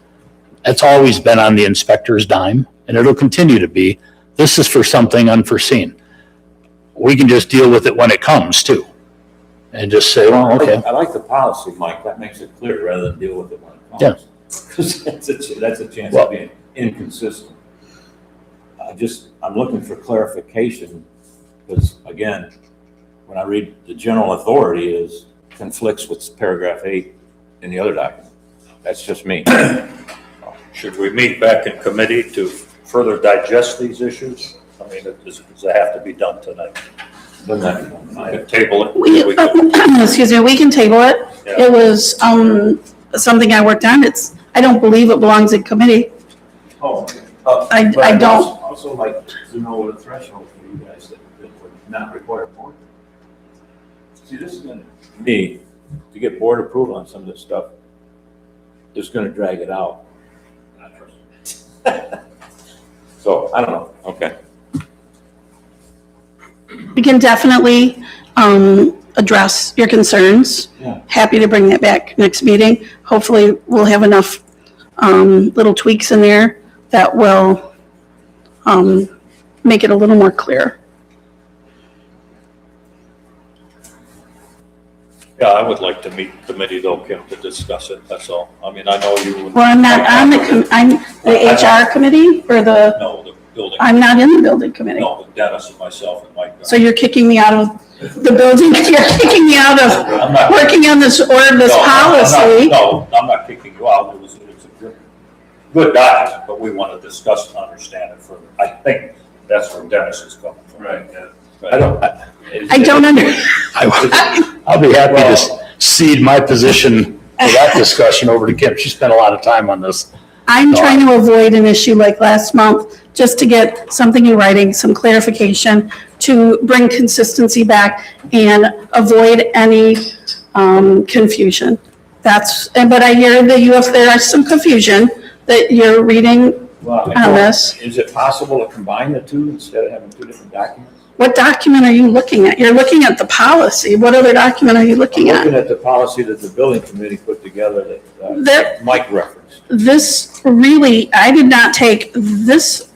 that's always been on the inspector's dime, and it'll continue to be. This is for something unforeseen. We can just deal with it when it comes too. And just say, well, okay. I like the policy, Mike, that makes it clear rather than deal with it when it comes. Because that's a chance of being inconsistent. I'm looking for clarification, because again, when I read the general authority is conflicts with paragraph 8 in the other document. That's just me. Should we meet back in committee to further digest these issues? I mean, does it have to be done tonight? I can table it. We can- Excuse me, we can table it. Yeah. It was, something I worked on. I don't believe it belongs in committee. Oh. I don't. Also like to know what a threshold for you guys that would not require board. See, this is gonna, me, to get board approval on some of this stuff, is gonna drag it out. So, I don't know, okay. We can definitely, address your concerns. Yeah. Happy to bring that back next meeting. Hopefully, we'll have enough, little tweaks in there that will, make it a little more clear. Yeah, I would like to meet committee though, Kim, to discuss it, that's all. I mean, I know you. Well, I'm not on I'm the HR committee or No, the building. I'm not in the building committee. No, but Dennis and myself and Mike. So you're kicking me out of the building, you're kicking me out of I'm not- working on this policy. No, I'm not kicking you out. It's a good document, but we want to discuss and understand it further. I think that's where Dennis is coming from. Right, yeah. I don't under, I'll be happy to cede my position for that discussion over to Kim. She spent a lot of time on this. I'm trying to avoid an issue like last month, just to get something in writing, some clarification, to bring consistency back and avoid any confusion. But I hear that there is some confusion that you're reading on this. Is it possible to combine the two instead of having two different documents? What document are you looking at? You're looking at the policy. What other document are you looking I'm at? looking at the policy that the building committee put together that That- Mike referenced. This really, I did not take this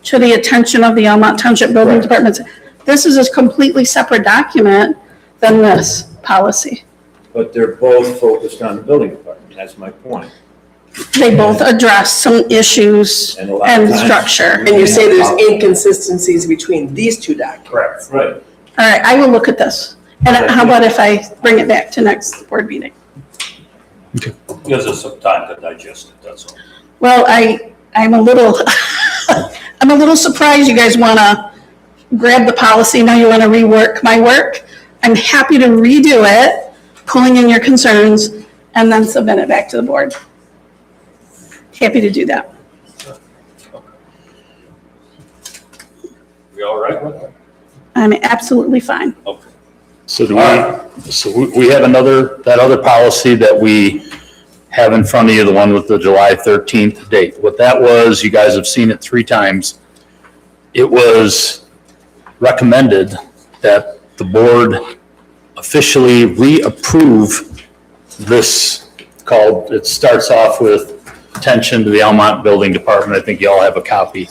to the attention of the Almont Township Building Right. Department. This is a completely separate document than this policy. But they're both focused on the building department, that's my point. They both address some issues And a lot of and times- structure. And you say there's inconsistencies between these two documents? Correct. Right. All right, I will look at this. And how about if I bring it back to next board meeting? Gives us some time to digest it, that's all. Well, I'm a little, I'm a little surprised you guys want to grab the policy, now you want to rework my work. I'm happy to redo it, pulling in your concerns, and then submit it back to the board. Happy to do that. We all right with it? I'm absolutely fine. Okay. So we have that other policy that we have in front of you, the one with the July 13th date. What that was, you guys have seen it 3 times. It was recommended that the board officially reapprove this called, it starts off with attention to the Almont Building Department. I think you all have a copy.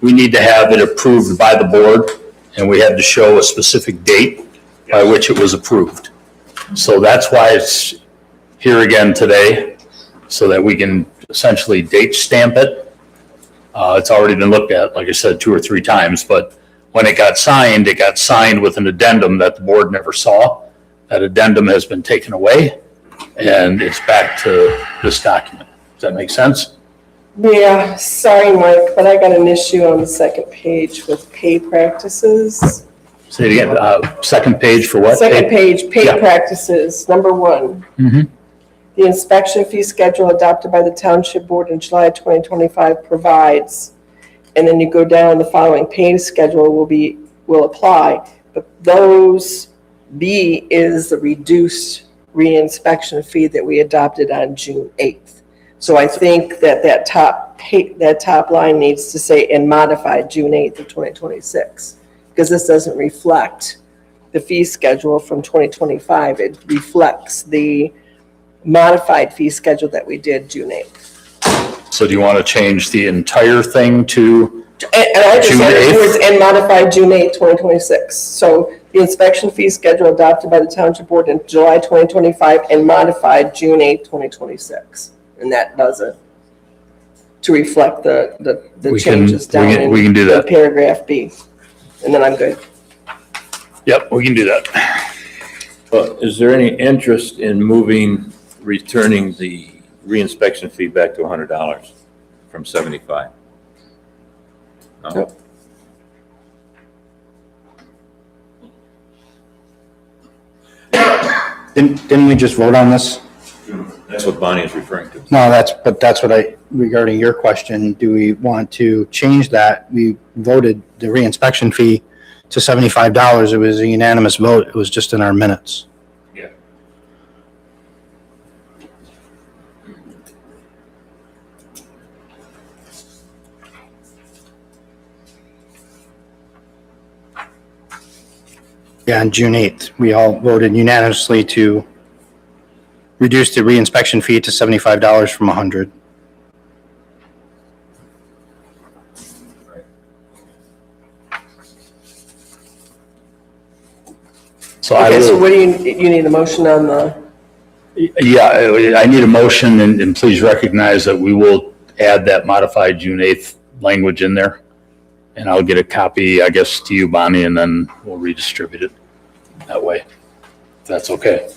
We need to have it approved by the board, and we had to show a specific date by which it was approved. So that's why it's here again today, so that we can essentially date stamp it. It's already been looked at, like I said, 2 or 3 times, but when it got signed with an addendum that the board never saw. That addendum has been taken away, and it's back to this document. Does that make sense? Yeah, sorry, Mike, but I got an issue on the second page with pay practices. Say it again, second page for what? Second page, pay Yeah. practices, number 1. Mhm. The inspection fee schedule adopted by the Township Board in July 2025 provides, and then you go down, the following pay schedule will be will apply, but those B is the reduced reinspection fee that we adopted on June 8th. So I think that top line needs to say and modified June 8th of 2026, because this doesn't reflect the fee schedule from 2025. It reflects the modified fee schedule that we did June 8th. So do you want to change the entire thing to, And I just June said 8th? the words and modified June 8th, 2026. So the inspection fee schedule adopted by the Township Board in July 2025 and modified June 8th, 2026. And that does it, to reflect the We can- changes down we can do in that. paragraph B. And then I'm good. Yep, we can do that. But is there any interest in returning the reinspection fee back to $100 from 75? No? Nope. Didn't we just vote on this? That's what Bonnie is referring to. No, that's what regarding your question, do we want to change that? We voted the reinspection fee to $75. It was a unanimous vote. It was just in our minutes. Yeah. Yeah, on June 8th, we all voted unanimously to reduce the reinspection fee to $75 from $100. So I Okay, so will, what do you need a motion on the, yeah, I need a motion and please recognize that we will add that modified June 8th language in there. And I'll get a copy, I guess, to you, Bonnie, and then we'll redistribute it that way. If that's okay.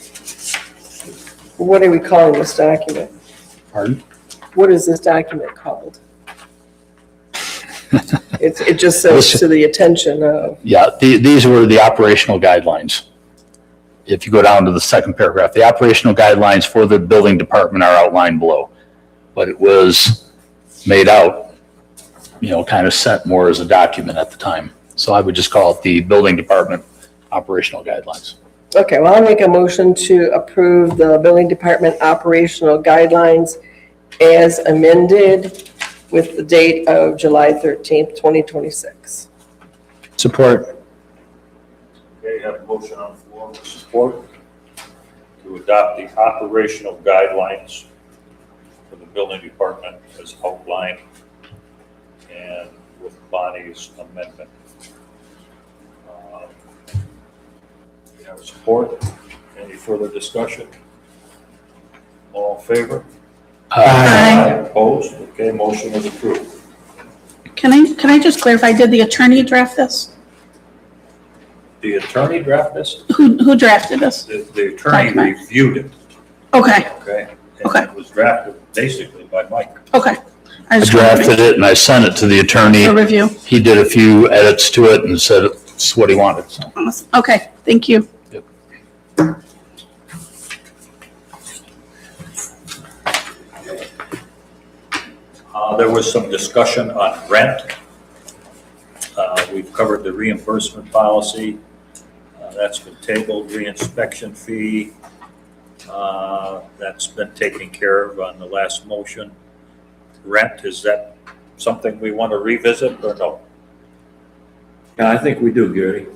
what are we calling this document? Pardon? What is this document called? It just says to the attention of, Yeah, these were the operational guidelines. If you go down to the second paragraph, the operational guidelines for the building department are outlined below. But it was made out, kind of sent more as a document at the time. So I would just call it the building department operational guidelines. okay, well, I'll make a motion to approve the building department operational guidelines as amended with the date of July 13th, 2026. Support. Okay, you have a motion on the floor with support to adopt the operational guidelines for the building department as outlined and with Bonnie's amendment. You have support. Any further discussion? All in favor? Aye. Opposed? Okay, motion is approved. Can I just clarify, did the attorney draft this? The attorney drafted this? Who drafted this? The attorney Document. reviewed it, Okay, okay? Okay. And it was drafted basically by Mike. okay. I just wanted to drafted it and I sent it to the attorney. make a review. He did a few edits to it and said it's what he wanted. So Awesome. Okay, thank you. There was some discussion on rent. We've covered the reimbursement policy. That's been tabled, reinspection fee. That's been taken care of on the last motion. Rent, is that something we want to revisit or no? Yeah, I think we do, Gary.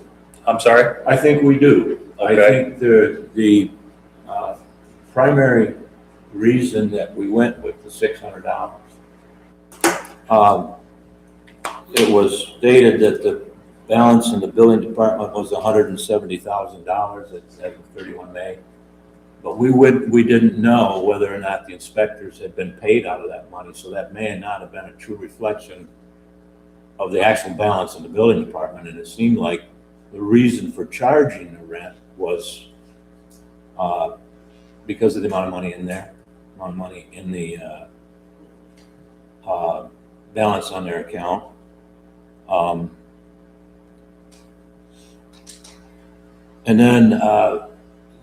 I'm sorry? I think we do. I Okay. think the primary reason that we went with the $600, it was stated that the balance in the building department was $170,000 as of 31 May. But we didn't know whether or not the inspectors had been paid out of that money, so that may not have been a true reflection of the actual balance in the building department. And it seemed like the reason for charging the rent was because of the amount of money in there, amount of money in the balance on their account. And then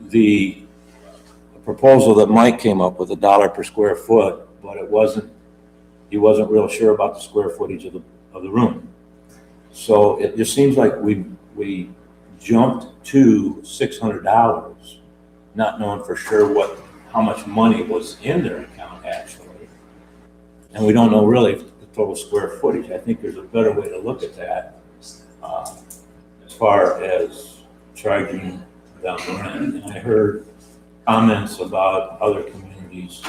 the proposal that Mike came up with, $1 per square foot, but he wasn't real sure about the square footage of the room. So it just seems like we we jumped to $600, not knowing for sure how much money was in their account actually. And we don't know really the total square footage. I think there's a better way to look at that as far as charging them rent. And I heard comments about other communities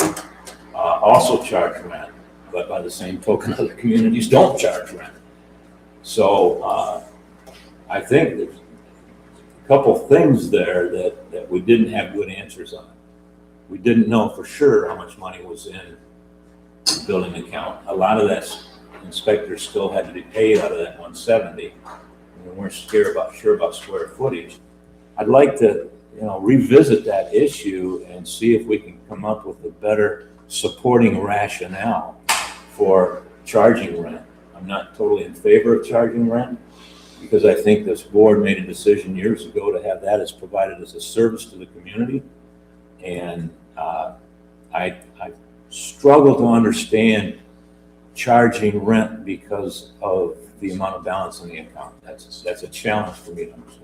also charge rent, but by the same token, other communities don't charge rent. So I think there's a couple things there that we didn't have good answers on. We didn't know for sure how much money was in the building account. A lot of that inspectors still had to be paid out of that 170. And we weren't sure about square footage. I'd like to, revisit that issue and see if we can come up with a better supporting rationale for charging rent. I'm not totally in favor of charging rent because I think this board made a decision years ago to have that as provided as a service to the community. And I struggle to understand charging rent because of the amount of balance in the account. That's a challenge for me to understand.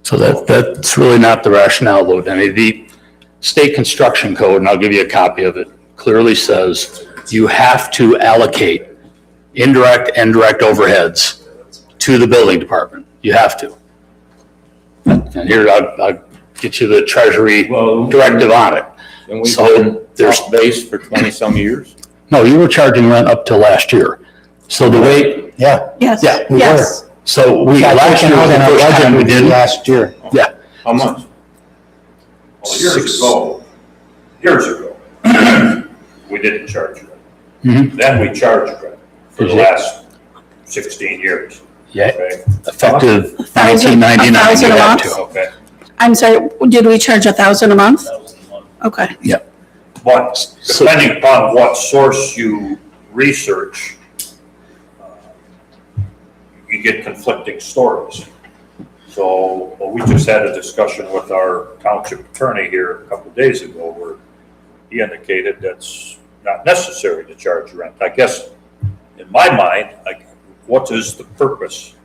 So that's really not the rationale, though. I mean, the state construction code, and I'll give you a copy of it, clearly says you have to allocate indirect and direct overheads to the building department. You have to. And here, I'll get you the Treasury directive on it. And we've So been there's, base for 20-some years. no, you were charging rent up till last year. So the way, Yeah. Yes. Yeah, we Yes. so Got last taken year was out in the our first budget time we did. last year. Yeah, How much? Well, years ago, we didn't charge rent. Mhm. Then we charged rent for the Did you? last 16 years. yeah, Okay, effective 1,000 1999, you a had month? to. okay. I'm sorry, did we charge 1,000 a month? Okay. But depending upon what source you research, you get conflicting stories. So we just had a discussion with our township attorney here a couple of days ago where he indicated that's not necessary to charge rent. I guess, in my mind, what is the purpose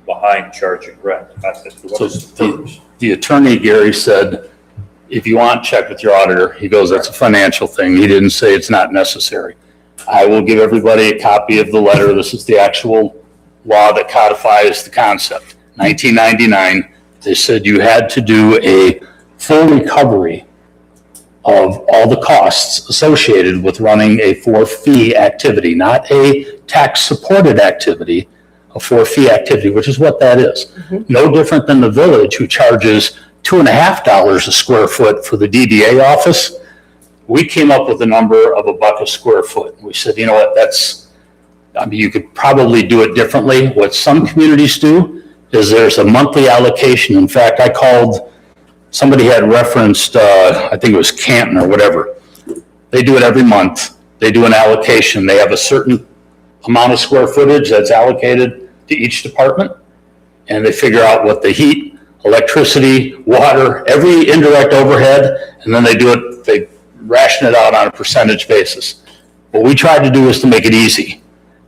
behind charging rent? What is the purpose? The attorney, Gary, said, if you want, check with your auditor. He goes, that's a financial thing. He didn't say it's not necessary. I will give everybody a copy of the letter. This is the actual law that codifies the concept. 1999, they said you had to do a full recovery of all the costs associated with running a for-fee activity, not a tax-supported activity, a for-fee activity, which is what that is. No different than the village, who charges $2.50 a square foot for the DDA office. We came up with a number of $1 a square foot. We said, you know what, you could probably do it differently. What some communities do is there's a monthly allocation. In fact, I called, somebody had referenced, I think it was Canton or whatever. They do it every month. They do an allocation. They have a certain amount of square footage that's allocated to each department, and they figure out what the heat, electricity, water, every indirect overhead, and then they ration it out on a percentage basis. What we tried to do is to make it easy.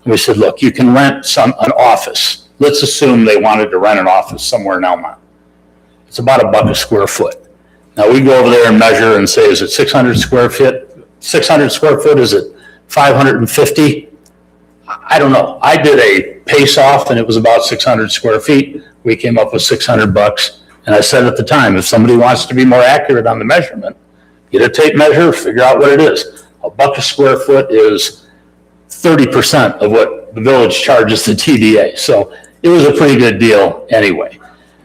And we said, look, you can rent an office. Let's assume they wanted to rent an office somewhere in Almont. It's about $1 a square foot. Now we go over there and measure and say, is it 600 square foot? 600 square foot? Is it 550? I don't know. I did a pace off and it was about 600 square feet. We came up with $600. And I said at the time, if somebody wants to be more accurate on the measurement, get a tape measure, figure out what it is. $1 a square foot is 30% of what the village charges the TDA. So it was a pretty good deal anyway.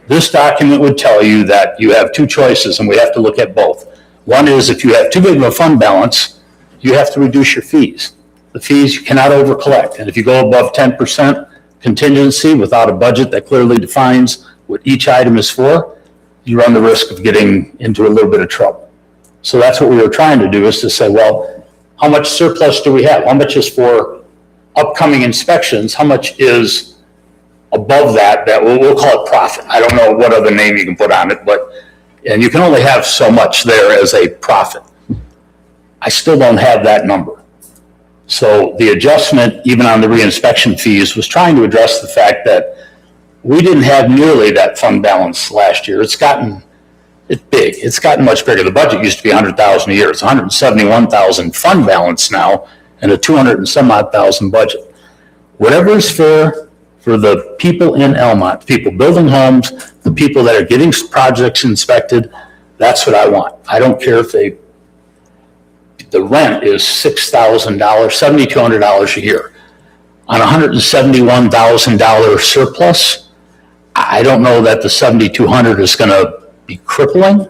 This document would tell you that you have two choices, and we have to look at both. One is if you have too big of a fund balance, you have to reduce your fees. The fees you cannot over collect. And if you go above 10% contingency without a budget that clearly defines what each item is for, you run the risk of getting into a little bit of trouble. So that's what we were trying to do, is to say, well, how much surplus do we have? How much is for upcoming inspections? How much is above that we'll call it profit? I don't know what other name you can put on it, and you can only have so much there as a profit. I still don't have that number. So the adjustment, even on the reinspection fees, was trying to address the fact that we didn't have nearly that fund balance last year. It's big. It's gotten much bigger. The budget used to be 100,000 a year. It's 171,000 fund balance now and a 200 and some odd thousand budget. Whatever is fair for the people in Almont, the people building homes, the people that are getting projects inspected, that's what I want. I don't care if the rent is $6,000, $7,200 a year. On a $171,000 surplus, I don't know that the 7,200 is going to be crippling,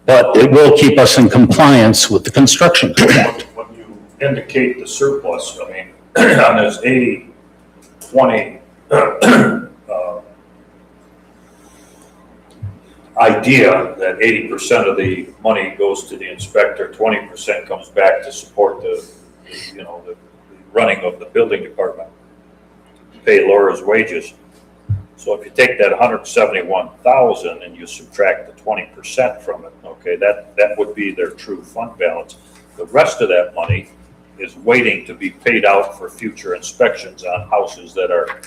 but it will keep us in compliance with the construction code. When you indicate the surplus, I mean, on this 80-20 idea that 80% of the money goes to the inspector, 20% comes back to support the running of the building department, pay Laura's wages. So if you take that 171,000 and you subtract the 20% from it, okay, that would be their true fund balance. The rest of that money is waiting to be paid out for future inspections on houses that are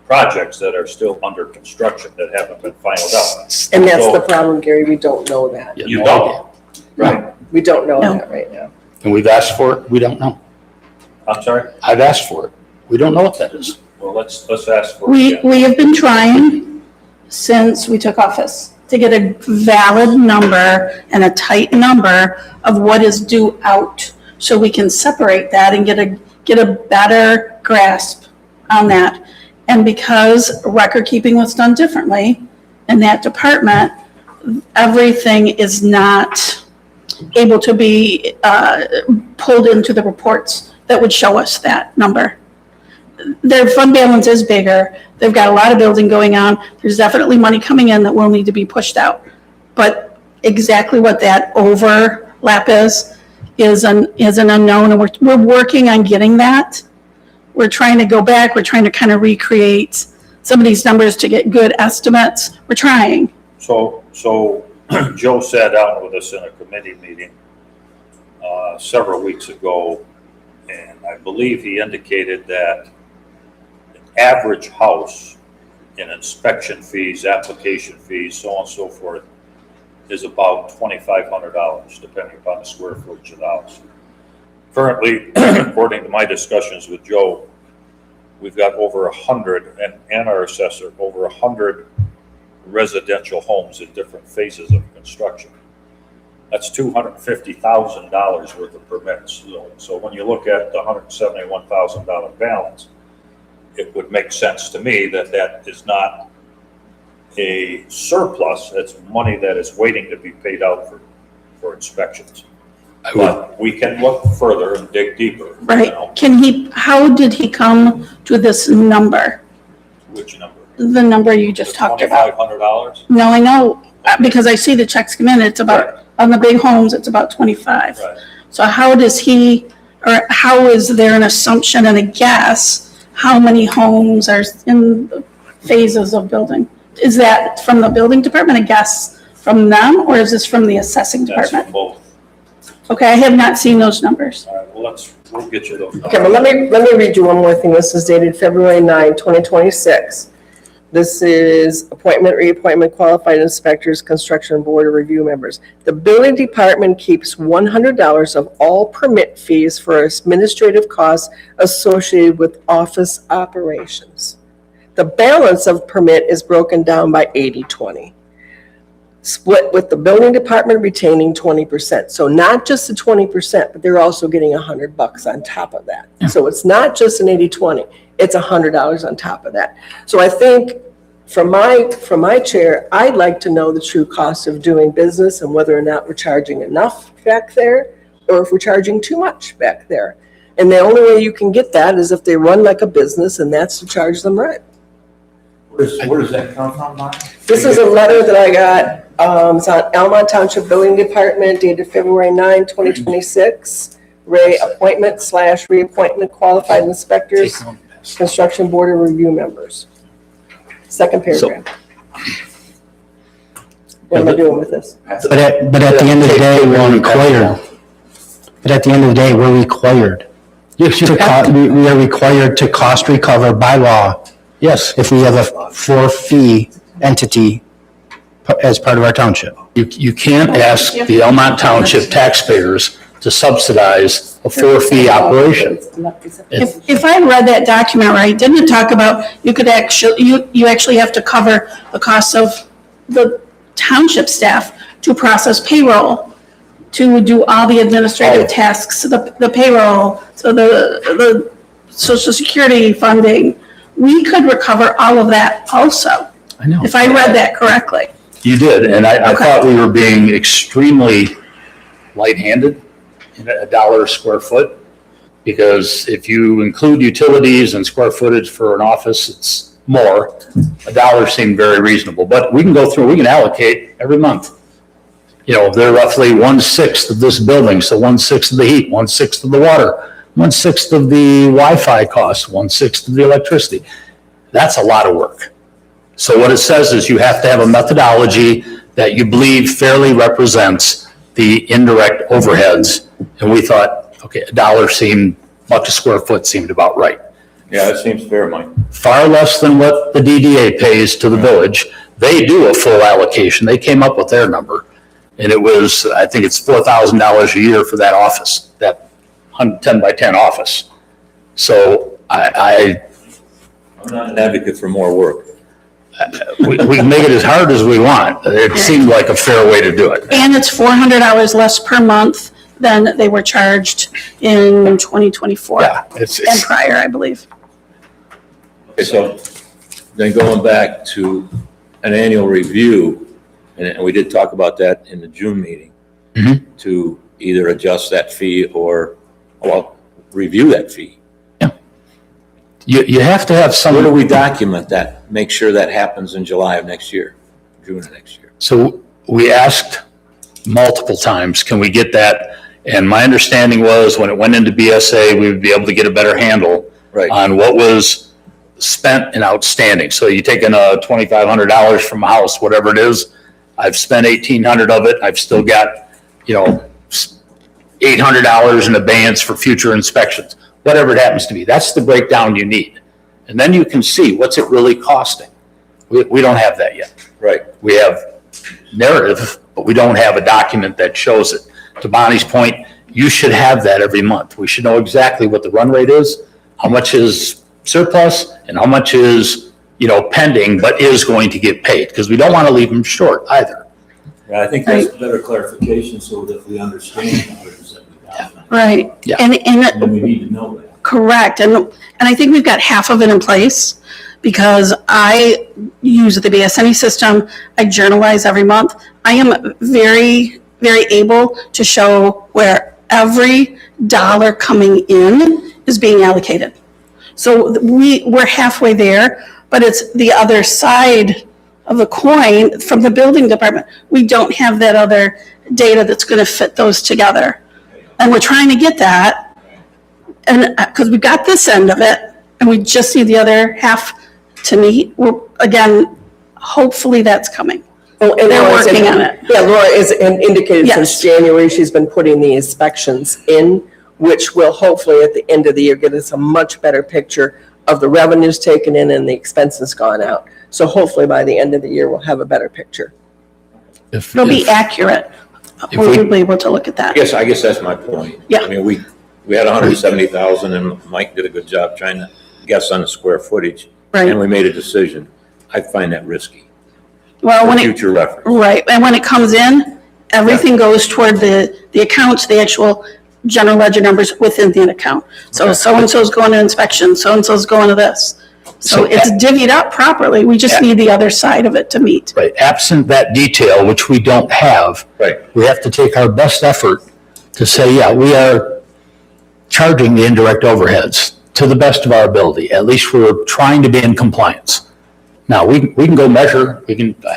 projects that are still under construction that haven't been finalized out. And that's So- the problem, Gary, we don't know that. You don't, right? We don't know No. that right now. And we've asked for it, we don't know. I'm sorry? I've asked for it. We don't know what that is. Well, let's ask for it We again. have been trying since we took office to get a valid number and a tight number of what is due out, so we can separate that and get a better grasp on that. And because record keeping was done differently in that department, everything is not able to be pulled into the reports that would show us that number. Their fund balance is bigger. They've got a lot of building going on. There's definitely money coming in that will need to be pushed out. But exactly what that overlap is an unknown, and we're working on getting that. We're trying to go back. We're trying to kind of recreate some of these numbers to get good estimates. We're trying. So Joe sat down with us in a committee meeting several weeks ago, and I believe he indicated that an average house in inspection fees, application fees, so on and so forth, is about $2,500, depending upon the square footage of the house. Currently, according to my discussions with Joe, we've got over 100, and our assessor, over 100 residential homes in different phases of construction. That's $250,000 worth of permits. So when you look at the $171,000 balance, it would make sense to me that that is not a surplus, that's money that is waiting to be paid out for inspections. But we can look further and dig deeper. Right. How did he come to this number? Which number? The number you just talked about? $2,500? No, I know, because I see the checks come in, it's about, on the big homes, it's about 25. Right. So how is there an assumption and a guess how many homes are in the phases of building? Is that from the building department, a guess from them, or is this from the assessing That's department? from both. Okay, I have not seen those numbers. All right, well, we'll get you those. Okay, but let me read you one more thing. This is dated February 9, 2026. This is appointment, reappointment, qualified inspectors, construction board of review members. The building department keeps $100 of all permit fees for administrative costs associated with office operations. The balance of permit is broken down by 80-20. Split with the building department retaining 20%. So not just the 20%, but they're also getting $100 on top of that. So it's not just an 80-20, it's $100 on top of that. So I think from my chair, I'd like to know the true cost of doing business and whether or not we're charging enough back there or if we're charging too much back there. And the only way you can get that is if they run like a business, and that's to charge them rent. Where does that come from, Mark? This is a letter that I got, it's on Almont Township Building Department dated February 9, 2026. Ray, appointment/reappointment qualified inspectors, construction board of review members. Second paragraph. What am I doing with this? But at the end of the day, we're required. But at the end of the day, we're required. We are required to cost recover by law Yes, if we have a for-fee entity as part of our township. You can't ask the Almont Township taxpayers to subsidize a for-fee operation. If I read that document right, didn't it talk about you could actually, you actually have to cover the costs of the township staff to process payroll, to do all the administrative tasks, the payroll, so the social security funding. We could recover all of that also, I know. if I read that correctly. You did, and I Okay. thought we were being extremely light-handed in $1 a square foot. Because if you include utilities and square footage for an office, it's more. $1 seemed very reasonable, but we can go through, we can allocate every month. You know, they're roughly 1/6 of this building, so 1/6 of the heat, 1/6 of the water, 1/6 of the Wi-Fi costs, 1/6 of the electricity. That's a lot of work. So what it says is you have to have a methodology that you believe fairly represents the indirect overheads. And we thought, okay, $1 a square foot seemed about right. Yeah, that seems fair, Mike. Far less than what the DDA pays to the village. They do a full allocation. They came up with their number. And it was, I think it's $4,000 a year for that office, that 10 by 10 office. So I'm not an advocate for more work. we can make it as hard as we want. It seemed like a fair way to do it. And it's $400 less per month than they were charged in 2024. Yeah, And prior, I believe. Okay, so then going back to an annual review, and we did talk about that in the June meeting, Mhm. to either adjust that fee or, well, review that fee. You have to have Where do some, we document that? Make sure that happens in July of next year, June of next year. so we asked multiple times, can we get that? And my understanding was when it went into BSA, we would be able to get a better handle Right. on what was spent and outstanding. So you take in $2,500 from a house, whatever it is, I've spent 1,800 of it, I've still got, $800 in abeyance for future inspections, whatever it happens to be. That's the breakdown you need. And then you can see what's it really costing. We don't have that yet. Right. We have narrative, but we don't have a document that shows it. To Bonnie's point, you should have that every month. We should know exactly what the run rate is, how much is surplus, and how much is, pending, but is going to get paid, because we don't want to leave them short either. Yeah, I think that's a better clarification so that we understand $170,000. Right. Yeah. And And we need to know that. correct. And I think we've got half of it in place because I use the BSNE system. I journalize every month. I am very, very able to show where every dollar coming in is being allocated. So we're halfway there, but it's the other side of the coin from the building department. We don't have that other data that's going to fit those together. And we're trying to get that, and because we got this end of it, and we just need the other half to meet. Again, hopefully that's coming. Oh, and They're Laura's working on it. Yeah, Laura is indicated Yes. since January, she's been putting the inspections in, which will hopefully at the end of the year get us a much better picture of the revenues taken in and the expenses gone out. So hopefully by the end of the year, we'll have a better picture. It'll be accurate. If We'll be able to look at that. I guess that's my point. Yeah. I mean, we had 170,000 and Mike did a good job trying to guess on the square footage. And Right. we made a decision. I find that risky Well, for when it, future reference. right, and when it comes in, everything goes toward the accounts, the actual general ledger numbers within the account. So Okay. so-and-so's going to inspection, so-and-so's going to this. So So- it's divvied up properly. We just need the other side of it to meet. Right, absent that detail, which we don't have, Right. we have to take our best effort to say, yeah, we are charging the indirect overheads to the best of our ability. At least we're trying to be in compliance. Now, we can go measure,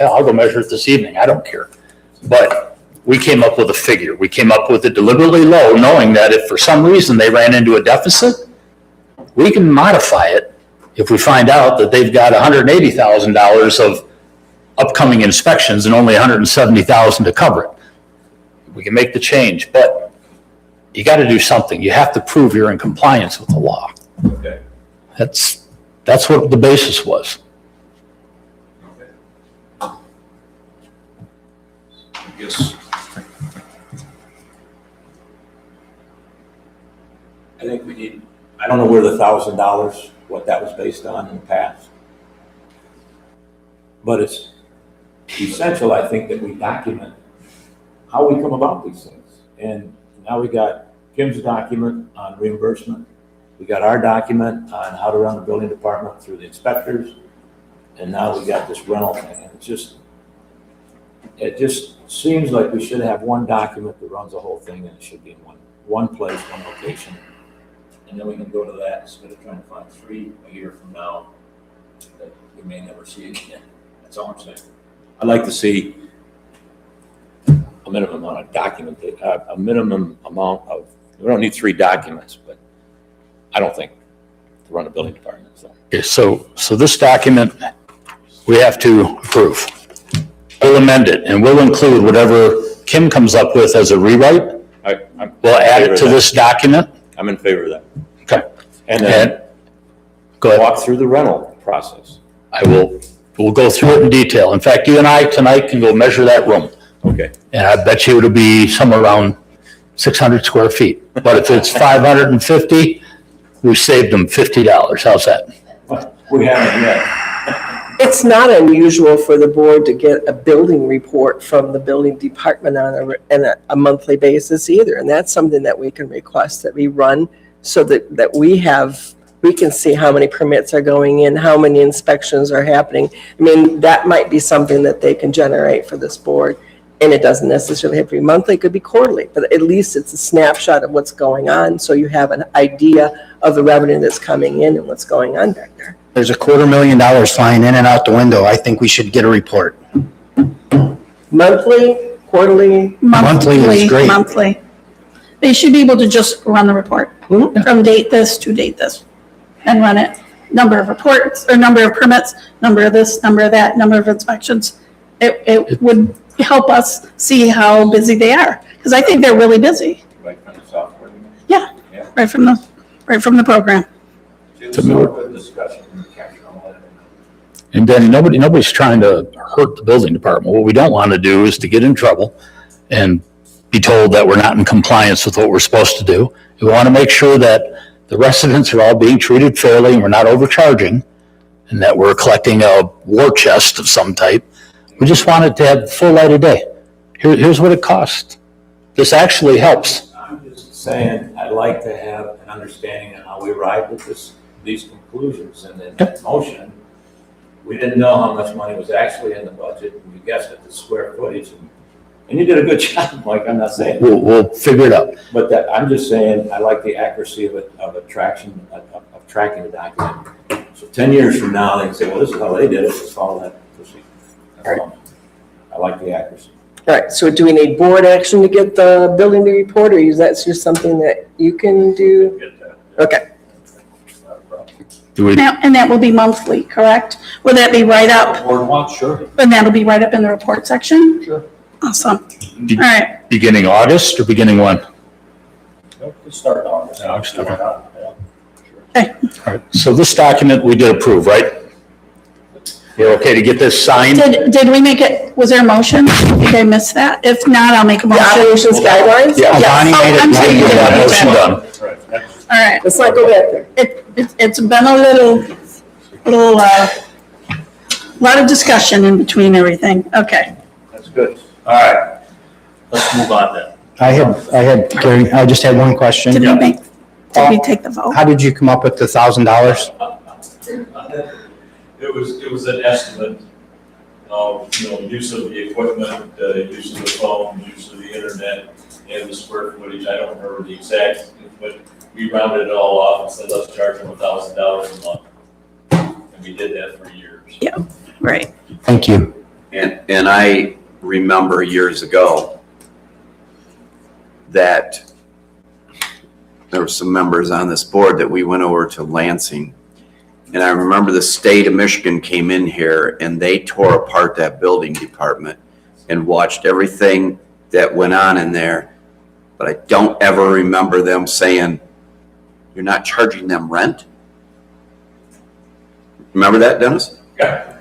I'll go measure it this evening, I don't care. But we came up with a figure. We came up with it deliberately low, knowing that if for some reason they ran into a deficit, we can modify it if we find out that they've got $180,000 of upcoming inspections and only $170,000 to cover it. We can make the change, but you got to do something. You have to prove you're in compliance with the law. Okay. That's That's what the basis was. I guess, I think we need, I don't know where the $1,000, what that was based on in the past. But it's essential, I think, that we document how we come about these things. And now we got Kim's document on reimbursement. We got our document on how to run the building department through the inspectors. And now we got this rental thing. And it just seems like we should have one document that runs the whole thing, and it should be in one place, one location. And then we can go to that instead of trying to find 3 a year from now that we may never see again. That's all I'm saying. I'd like to see a minimum amount of document, a minimum amount of, we don't need 3 documents, but I don't think to run a building department, so. Okay, so this document, we have to approve. We'll amend it, and we'll include whatever Kim comes up with as a rewrite. We'll add it to this document. I'm in favor of that. Okay. And then Go ahead. walk through the rental process. We'll go through it in detail. In fact, you and I tonight can go measure that room. Okay. And I bet you it'll be somewhere around 600 square feet. But if it's 550, we saved them $50. How's that? We haven't yet. It's not unusual for the board to get a building report from the building department on a monthly basis either. And that's something that we can request that we run so that we can see how many permits are going in, how many inspections are happening. I mean, that might be something that they can generate for this board. And it doesn't necessarily have to be monthly, it could be quarterly, but at least it's a snapshot of what's going on. So you have an idea of the revenue that's coming in and what's going on back there. There's $250,000 flying in and out the window. I think we should get a report. Monthly, quarterly, Monthly is great. Monthly. They should be able to just run the report from date this to date this and run it. Number of reports or number of permits, number of this, number of that, number of inspections. It would help us see how busy they are, because I think they're really busy. Right from the software. Yeah, Yeah. right from the program. It's a good discussion. Capture all that. And then nobody's trying to hurt the building department. What we don't want to do is to get in trouble and be told that we're not in compliance with what we're supposed to do. We want to make sure that the residents are all being treated fairly and we're not overcharging and that we're collecting a war chest of some type. We just want it to have full light of day. Here's what it costs. This actually helps. I'm just saying, I'd like to have an understanding of how we arrived at these conclusions and then that motion. We didn't know how much money was actually in the budget, and we guessed at the square footage. And you did a good job, Mike, I'm not saying. We'll figure it out. But I'm just saying, I like the accuracy of tracking the document. So 10 years from now, they can say, well, this is how they did it, let's follow that procedure. I like the accuracy. All right, so do we need board action to get the building report, or is that just something that you can do? Get that. Okay, Not a problem. Do we, Now, and that will be monthly, correct? Will that be right up? board wants, sure. And that'll be right up in the report section? Sure. Awesome. All right. beginning August or beginning when? Let's start on this. August, okay. Okay. All right, so this document we did approve, right? You're okay to get this signed? Did we make it, was there a motion? I think I missed that. If not, I'll make a the motion. operations guidelines? Yeah, Yes. Bonnie Oh, made it. I'm sorry, you Get did that make motion that. done. All right. Let's not go back there. It's been a lot of discussion in between everything. Okay. That's good. All right, let's move on then. Gary, I just had one question. Did we take the vote? How did you come up with the $1,000? It was an estimate of, use of the equipment, use of the phone, use of the internet, and the square footage. I don't remember the exact, but we rounded it all off and said, let's charge them $1,000 a month. And we did that for years. Yeah, right. Thank you. And I remember years ago that there were some members on this board that we went over to Lansing. And I remember the state of Michigan came in here and they tore apart that building department and watched everything that went on in there. But I don't ever remember them saying, you're not charging them rent? Remember that, Dennis? Yeah.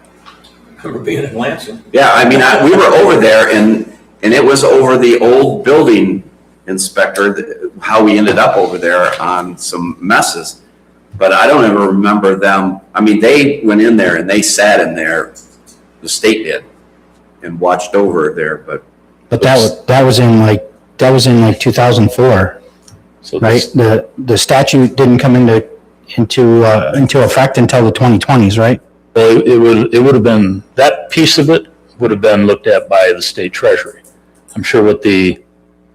Remember being in Lansing. Yeah, I mean, we were over there and it was over the old building inspector, how we ended up over there on some messes. But I don't ever remember them, I mean, they went in there and they sat in there, the state did, and watched over there, but. But that was in like 2004, So right? this, The statute didn't come into effect until the 2020s, right? well, it would have been, that piece of it would have been looked at by the state treasury. I'm sure what the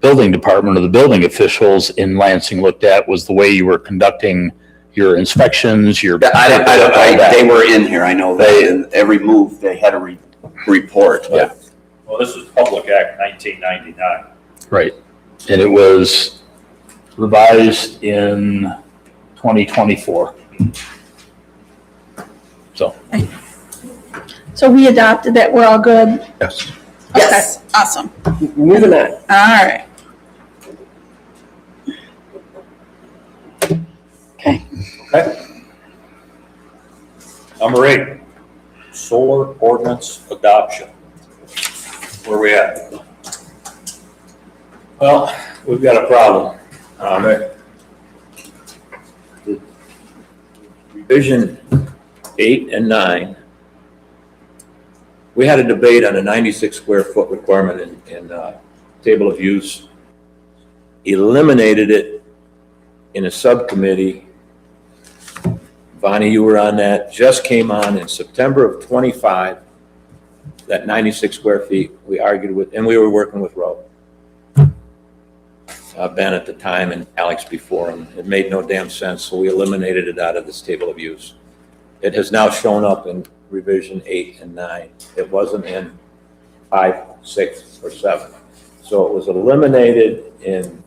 building department or the building officials in Lansing looked at was the way you were conducting your inspections, your. They were in here, I know that, and every move, they had a report. Yeah. Well, this is Public Act 1999. Right. And it was revised in 2024. So. So we adopted that, we're all good? Yes. Yes. Okay, awesome. Moving on. All right. Okay. Okay. Number 8, solar ordinance adoption. Where we at? Well, we've got a problem. Revision 8 and 9. We had a debate on a 96 square foot requirement in table of use. Eliminated it in a subcommittee. Bonnie, you were on that, just came on in September of 25. That 96 square feet, we argued with, and we were working with Roe. Ben at the time and Alex before him. It made no damn sense, so we eliminated it out of this table of use. It has now shown up in revision 8 and 9. It wasn't in 5, 6, or 7. So it was eliminated in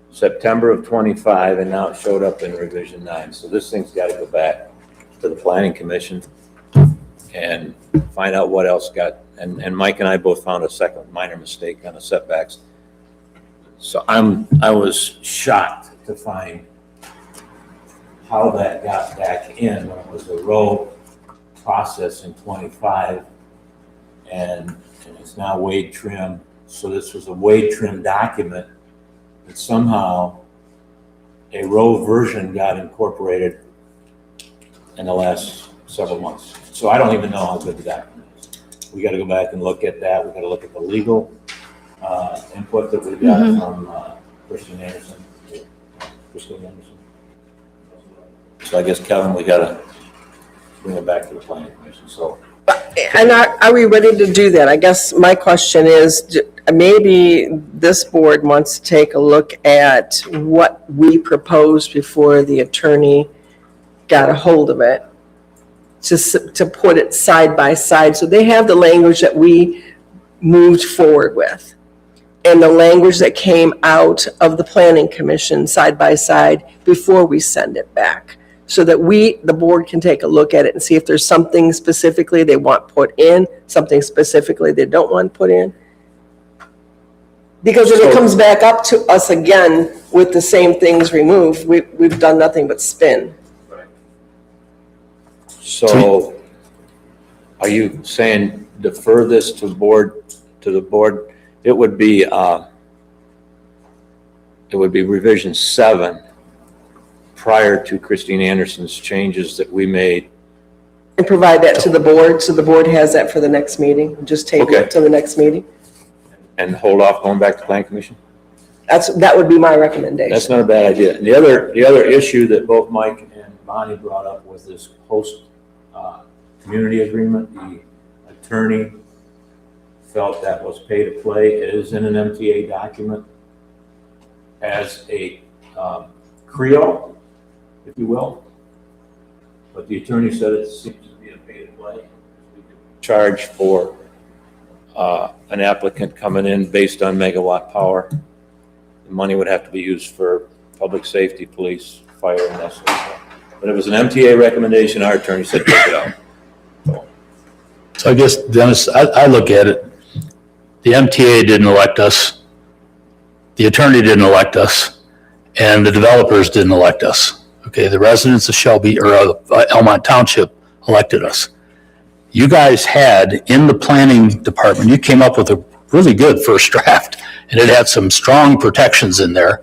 September of 25, and now it showed up in revision 9. So this thing's got to go back to the Planning Commission and find out what else got, and Mike and I both found a second minor mistake on the setbacks. So I was shocked to find how that got back in when it was a row process in 25, and it's now Wade trim. So this was a Wade trim document that somehow a row version got incorporated in the last several months. So I don't even know how good the document is. We got to go back and look at that. We got to look at the legal input that we got from Christine Anderson. So I guess, Kevin, we got to bring it back to the Planning Commission. So. And are we ready to do that? I guess my question is, maybe this board wants to take a look at what we proposed before the attorney got a hold of it, to put it side by side. So they have the language that we moved forward with and the language that came out of the Planning Commission side by side before we send it back. So that the board can take a look at it and see if there's something specifically they want put in, something specifically they don't want put in. Because if it comes back up to us again with the same things removed, we've done nothing but spin. So are you saying defer this to the board? It would be revision 7 prior to Christine Anderson's changes that we made. And provide that to the board, so the board has that for the next meeting, just table Okay. it to the next meeting. And hold off going back to Planning Commission? That would be my recommendation. That's not a bad idea. And the other issue that both Mike and Bonnie brought up was this host community agreement. The attorney felt that was pay to play. It is in an MTA document as a Creole, if you will. But the attorney said it seems to be a pay to play. We could charge for an applicant coming in based on megawatt power. The money would have to be used for public safety, police, fire, and that sort of stuff. But it was an MTA recommendation. Our attorney said take it out. So I guess, Dennis, I look at it, the MTA didn't elect us, the attorney didn't elect us, and the developers didn't elect us. Okay, the residents of Shelby, or Almont Township elected us. You guys had, in the planning department, you came up with a really good first draft, and it had some strong protections in there.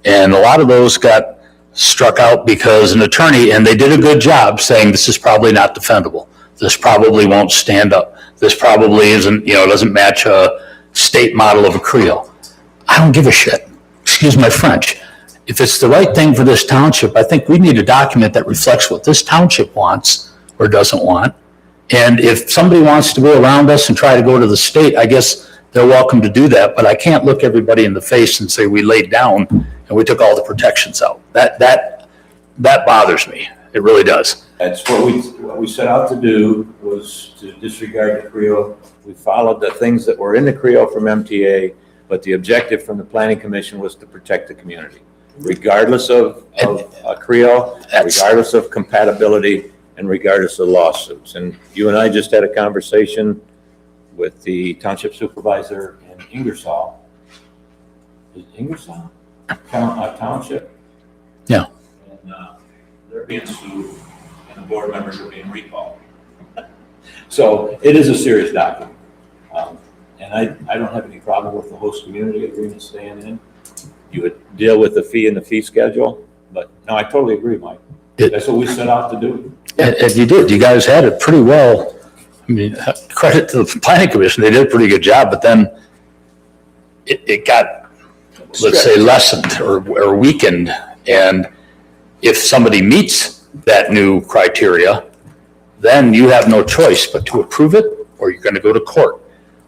And a lot of those got struck out because an attorney, and they did a good job saying this is probably not defendable. This probably won't stand up. This probably isn't, doesn't match a state model of a Creole. I don't give a shit. Excuse my French. If it's the right thing for this township, I think we need a document that reflects what this township wants or doesn't want. And if somebody wants to go around us and try to go to the state, I guess they're welcome to do that. But I can't look everybody in the face and say we laid down and we took all the protections out. That bothers me. It really does. That's what we set out to do, was to disregard the Creole. We followed the things that were in the Creole from MTA, but the objective from the Planning Commission was to protect the community, regardless of Creole, regardless of compatibility, and regardless of lawsuits. And you and I just had a conversation with the township supervisor in Ingersoll. Is it Ingersoll? Township? Yeah. And they're being sued, and the board members are being recalled. So it is a serious document. And I don't have any problem with the host community agreement staying in. You would deal with the fee and the fee schedule, but no, I totally agree, Mike. That's what we set out to do. And you did. You guys had it pretty well. I mean, credit to the planning commission. They did a pretty good job, but then it got, let's say, lessened or weakened. And if somebody meets that new criteria, then you have no choice but to approve it, or you're going to go to court.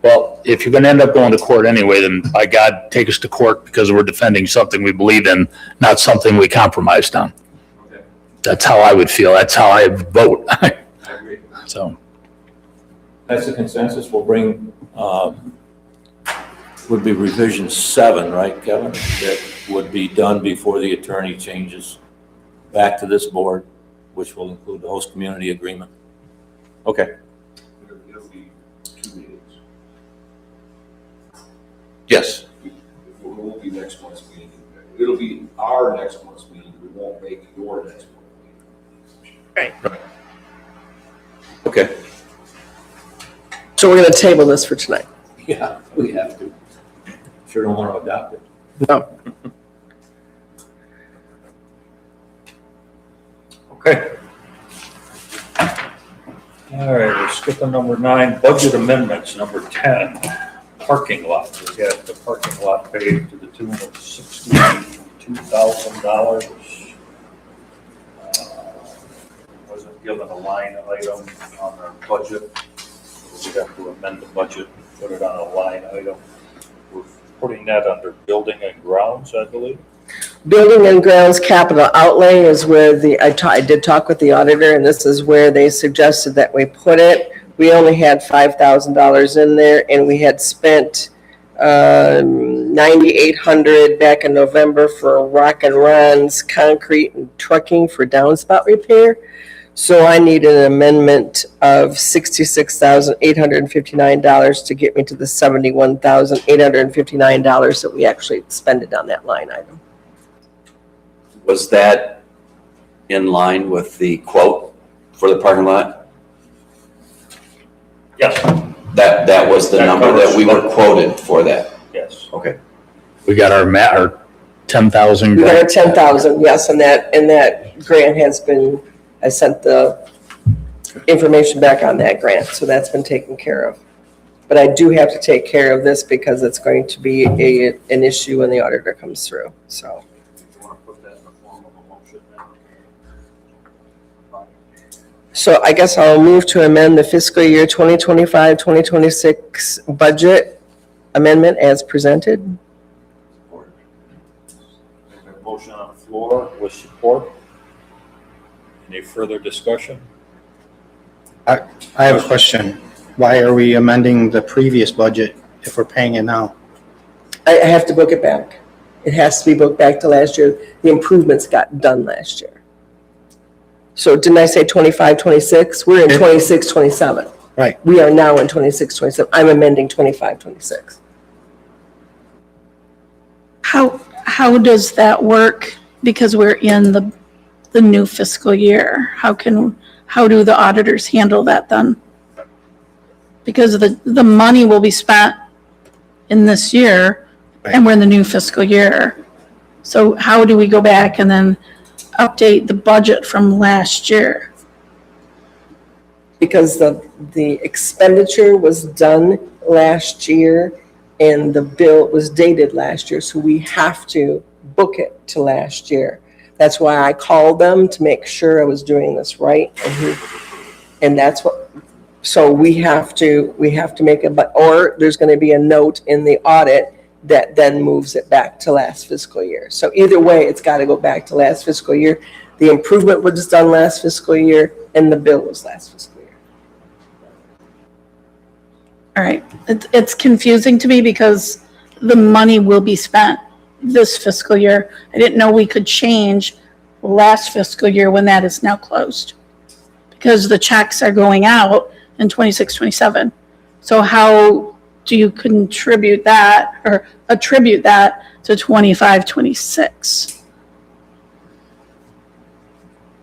Well, if you're going to end up going to court anyway, then by God, take us to court, because we're defending something we believe in, not something we compromised on. Okay. That's how I would feel. That's how I vote. I agree. So That's the consensus. We'll bring, would be revision 7, right, Kevin? That would be done before the attorney changes back to this board, which will include the host community agreement. Okay. It'll be 2 meetings. Yes. It won't be next month's meeting. It'll be our next month's meeting. We won't make your next month's meeting. Right. Okay. So we're going to table this for tonight. Yeah, we have to. Sure don't want to adopt it. No. Okay. All right, we're skipping number 9, budget amendments, number 10, parking lot. We got the parking lot paid to the tune of $62,000. Wasn't given a line item on our budget. We have to amend the budget, put it on a line item. We're putting that under building and grounds, I believe. Building and grounds capital outlay is where I did talk with the auditor, and this is where they suggested that we put it. We only had $5,000 in there, and we had spent $9,800 back in November for rock and runs, concrete and trucking for downspout repair. So I need an amendment of $66,859 to get me to the $71,859 that we actually expended on that line item. Was that in line with the quote for the parking lot? Yes. That was the number that we were quoted for that? Yes. Okay. we got our 10,000. We got our 10,000, yes, and that grant has been, I sent the information back on that grant, so that's been taken care of. But I do have to take care of this because it's going to be an issue when the auditor comes through, so. You want to put that in the form of a motion now? So I guess I'll move to amend the fiscal year 2025, 2026 budget amendment as presented. There's a motion on the floor with support. Any further discussion? I have a question. Why are we amending the previous budget if we're paying it now? I have to book it back. It has to be booked back to last year. The improvements got done last year. So didn't I say 25, 26? We're in 26, 27. Right. We are now in 26, 27. I'm amending 25, 26. How does that work? Because we're in the the new fiscal year? How do the auditors handle that then? Because the money will be spent in this year, and we're in the new fiscal year. So how do we go back and then update the budget from last year? Because the expenditure was done last year and the bill was dated last year, so we have to book it to last year. That's why I called them to make sure I was doing this right. And that's what, so we have to make or there's going to be a note in the audit that then moves it back to last fiscal year. So either way, it's got to go back to last fiscal year. The improvement was done last fiscal year and the bill was last fiscal year. All right, it's confusing to me because the money will be spent this fiscal year. I didn't know we could change last fiscal year when that is now closed, because the checks are going out in 26, 27. So how do you contribute that or attribute that to 25, 26?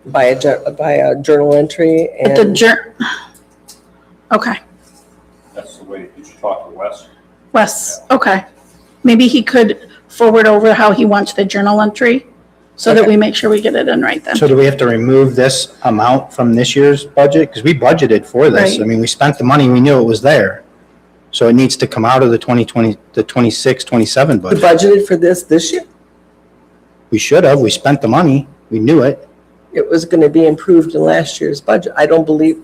By a journal entry At and okay. That's the way, did you talk to Wes? Wes, okay. Maybe he could forward over how he wants the journal entry so that Okay. we make sure we get it in right then. So do we have to remove this amount from this year's budget? Because we budgeted for this. Right. I mean, we spent the money, we knew it was there. So it needs to come out of the 2020, the 26, 27 we budget. budgeted for this year. We should have, we spent the money, we knew it. It was going to be improved in last year's budget. I don't believe,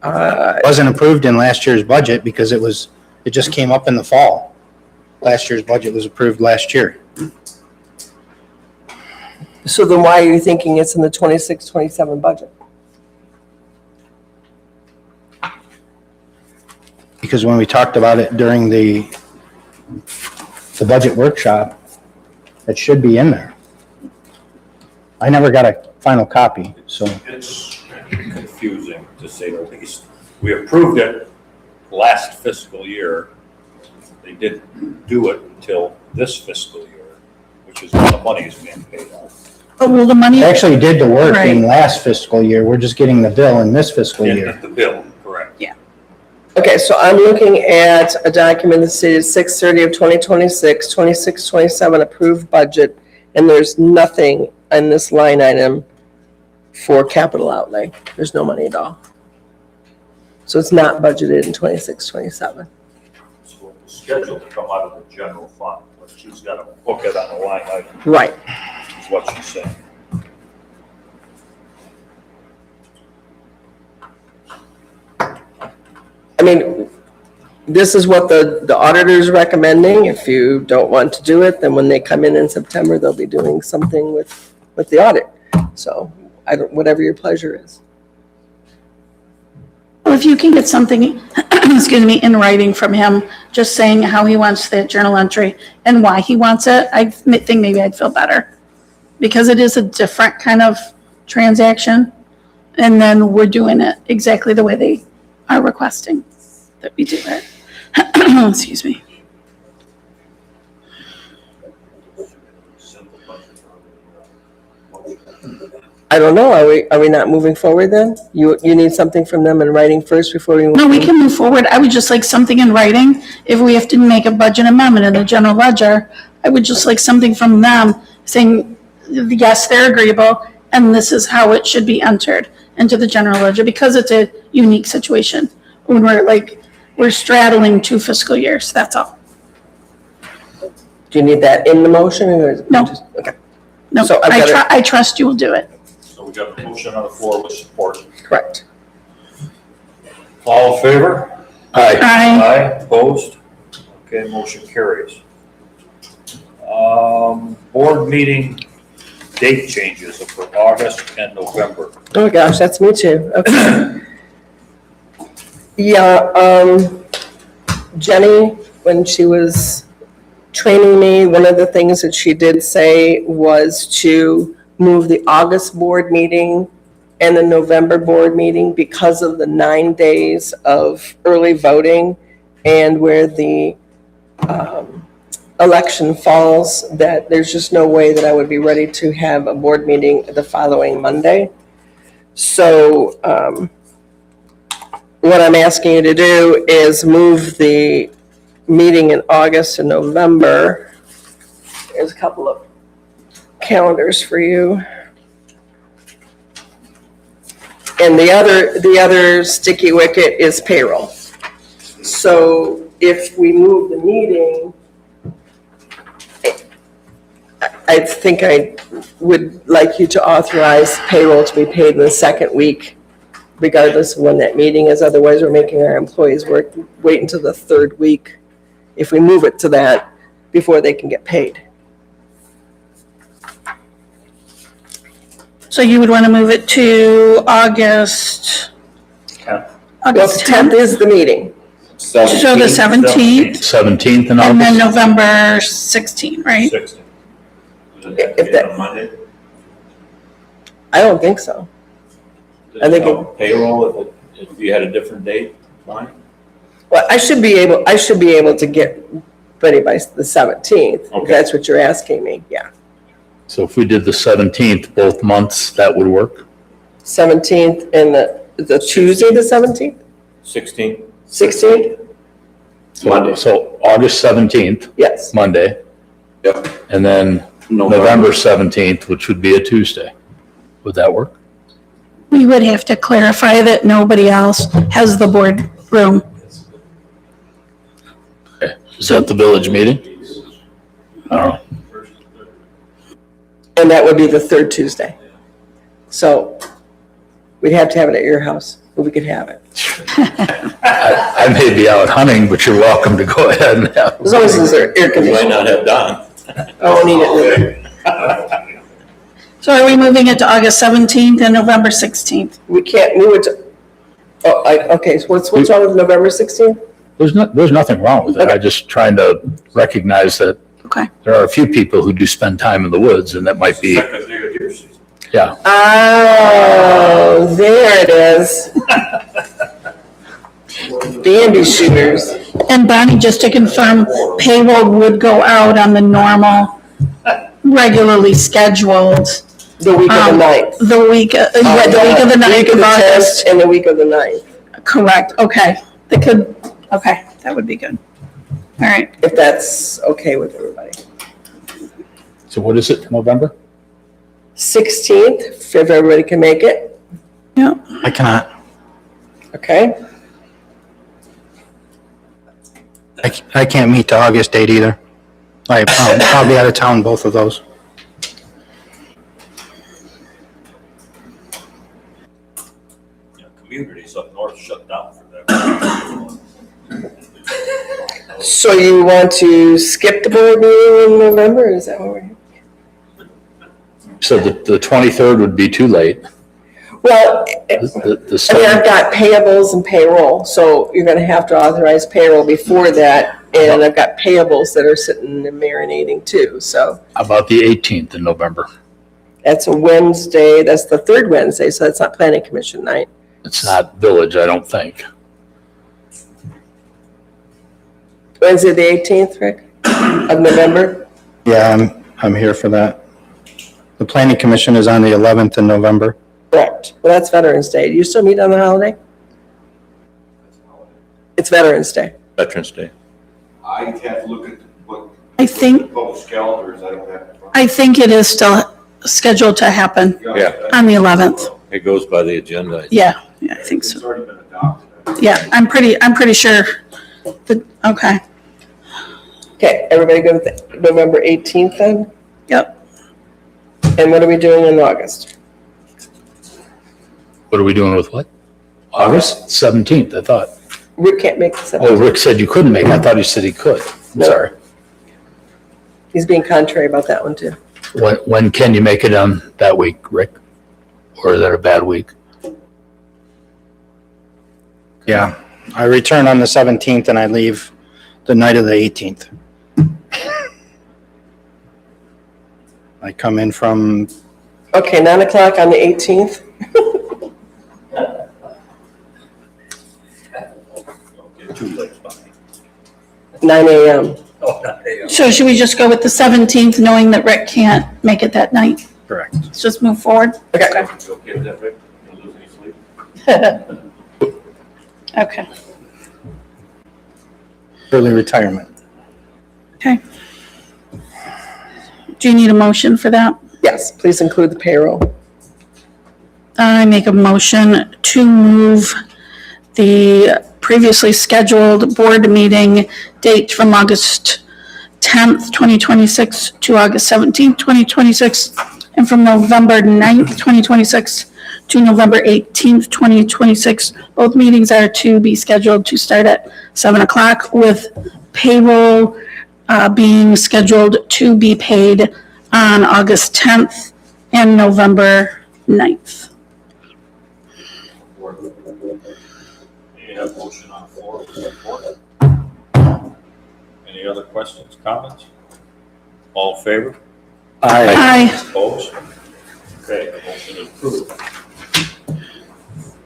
It wasn't approved in last year's budget because it just came up in the fall. Last year's budget was approved last year. so then why are you thinking it's in the 26, 27 budget? Because when we talked about it during the budget workshop, it should be in there. I never got a final copy, so. It's confusing, to say the least. We approved it last fiscal year. They didn't do it until this fiscal year, which is when the money is being paid out. Oh, well, the money, They actually did the work in Right. last fiscal year. We're just getting the bill in this fiscal year. In the bill, correct. Okay, so I'm looking at a document that stated 6/30 of 2026, 26, 27 approved budget, and there's nothing in this line item for capital outlay. There's no money at all. So it's not budgeted in 26, 27. So it's scheduled to come out of the general fund, but she's got to book it on a line item, Right. is what she's saying. I mean, this is what the auditor's recommending. If you don't want to do it, then when they come in September, they'll be doing something with the audit. So whatever your pleasure is. well, if you can get something, excuse me, in writing from him, just saying how he wants that journal entry and why he wants it, I think maybe I'd feel better. Because it is a different kind of transaction. And then we're doing it exactly the way they are requesting that we do it. Excuse me. I don't know. Are we not moving forward then? You need something from them in writing first before we move? No, we can move forward. I would just like something in writing. If we have to make a budget amendment in the general ledger, I would just like something from them saying, yes, they're agreeable, and this is how it should be entered into the general ledger, because it's a unique situation when we're straddling 2 fiscal years, that's all. Do you need that in the motion or? No. Okay, No, So I've got I trust you will do it. So we got a motion on the floor with support. correct. All in favor? Aye. Aye, opposed? Okay, motion carries. Board meeting date changes for August and November. Oh gosh, that's me too. Okay. Yeah, Jenny, when she was training me, one of the things that she did say was to move the August board meeting and the November board meeting because of the 9 days of early voting and where the election falls, that there's just no way that I would be ready to have a board meeting the following Monday. So what I'm asking you to do is move the meeting in August and November. There's a couple of calendars for you. And the other sticky wicket is payroll. So if we move the meeting, I think I would like you to authorize payroll to be paid in the second week, regardless of when that meeting is. Otherwise, we're making our employees wait until the third week if we move it to that before they can get paid. So you would want to move it to August? Well, August 10th 10th? is the meeting. So the 17th, 17th in and then August? November 16th, right? 16. If that- On Monday? I don't think so. I think it- Payroll, if you had a different date, fine. Well, I should be able to get ready by the 17th, if Okay. that's what you're asking me, yeah. So if we did the 17th, both months, that would work? 17th and the Tuesday, the 17th, 16th? 16th? Monday. So August 17th, Yes. Monday, Yep. and then November 17th, which would be a Tuesday. Would that work? We would have to clarify that nobody else has the board room. Okay. Is that the village meeting? I don't know. And that would be the third Tuesday. So we'd have to have it at your house, but we could have it. I may be out hunting, but you're welcome to go ahead and have. As long as it's air You might conditioning. not have done. I won't need it. So are we moving it to August 17th and November 16th? We can't move it to, okay, so what's wrong with November 16th? There's nothing wrong with it. Okay. I'm just trying to recognize that Okay. there are a few people who do spend time in the woods, and that might be, Second day of deer season. yeah. Oh, there it is. Bandy shooters. And Bonnie, just to confirm, payroll would go out on the normal, regularly scheduled, The week of the 9th. the week of the 9th Week of of the 10th August. and the week of the 9th, Correct, okay. Okay, that would be good. All right, if that's okay with everybody. So what is it for November? 16th, if everybody can make it, yeah. I cannot. okay? I can't meet the August date either. I'll be out of town both of those. Communities up north shut down for that. So you want to skip the board meeting in November, is that what we're? So the 23rd would be too late. Well, The I mean, I've 7th, got payables and payroll, so you're gonna have to authorize payroll before that, and I've got payables that are sitting and marinating too, so how about the 18th in November? that's a Wednesday, that's the third Wednesday, so that's not planning commission night. It's not village, I don't think. Wednesday, the 18th, Rick, of November? Yeah, I'm here for that. The planning commission is on the 11th in November. Correct. Well, that's Veterans Day. Do you still meet on the holiday? It's Veterans Day. Veterans Day. I have to look at what. I think- Published calendars, I don't have. I think it is still scheduled to happen Yeah. on the 11th. It goes by the agenda. Yeah, I think It's so. already been adopted. Yeah, I'm pretty sure okay, Okay, everybody good with November 18th then? yep. And what are we doing in August? What are we doing with what? August 17th, I thought. Rick can't make the Oh, 17th. Rick said you couldn't make it. I thought he said he could. I'm No. sorry. He's being contrary about that one too. When can you make it on that week, Rick? Or is that a bad week? Yeah, I return on the 17th and I leave the night of the 18th. I come in from, Okay, 9 o'clock on the 18th. Don't get too late, Bonnie. 9 a.m. Oh, not AM. So should we just go with the 17th, knowing that Rick can't make it that night? Correct. Let's just move forward. You okay with that, Rick? Don't lose any sleep? Okay. Early retirement. Okay. Do you need a motion for that? Yes, please include the payroll. I make a motion to move the previously scheduled board meeting date from August 10th, 2026 to August 17th, 2026, and from November 9th, 2026 to November 18th, 2026. Both meetings are to be scheduled to start at 7 o'clock with payroll being scheduled to be paid on August 10th and November 9th. You have a motion on the floor. Is that for? Any other questions, comments? All in favor? Aye. Opposed? Okay, the motion is approved.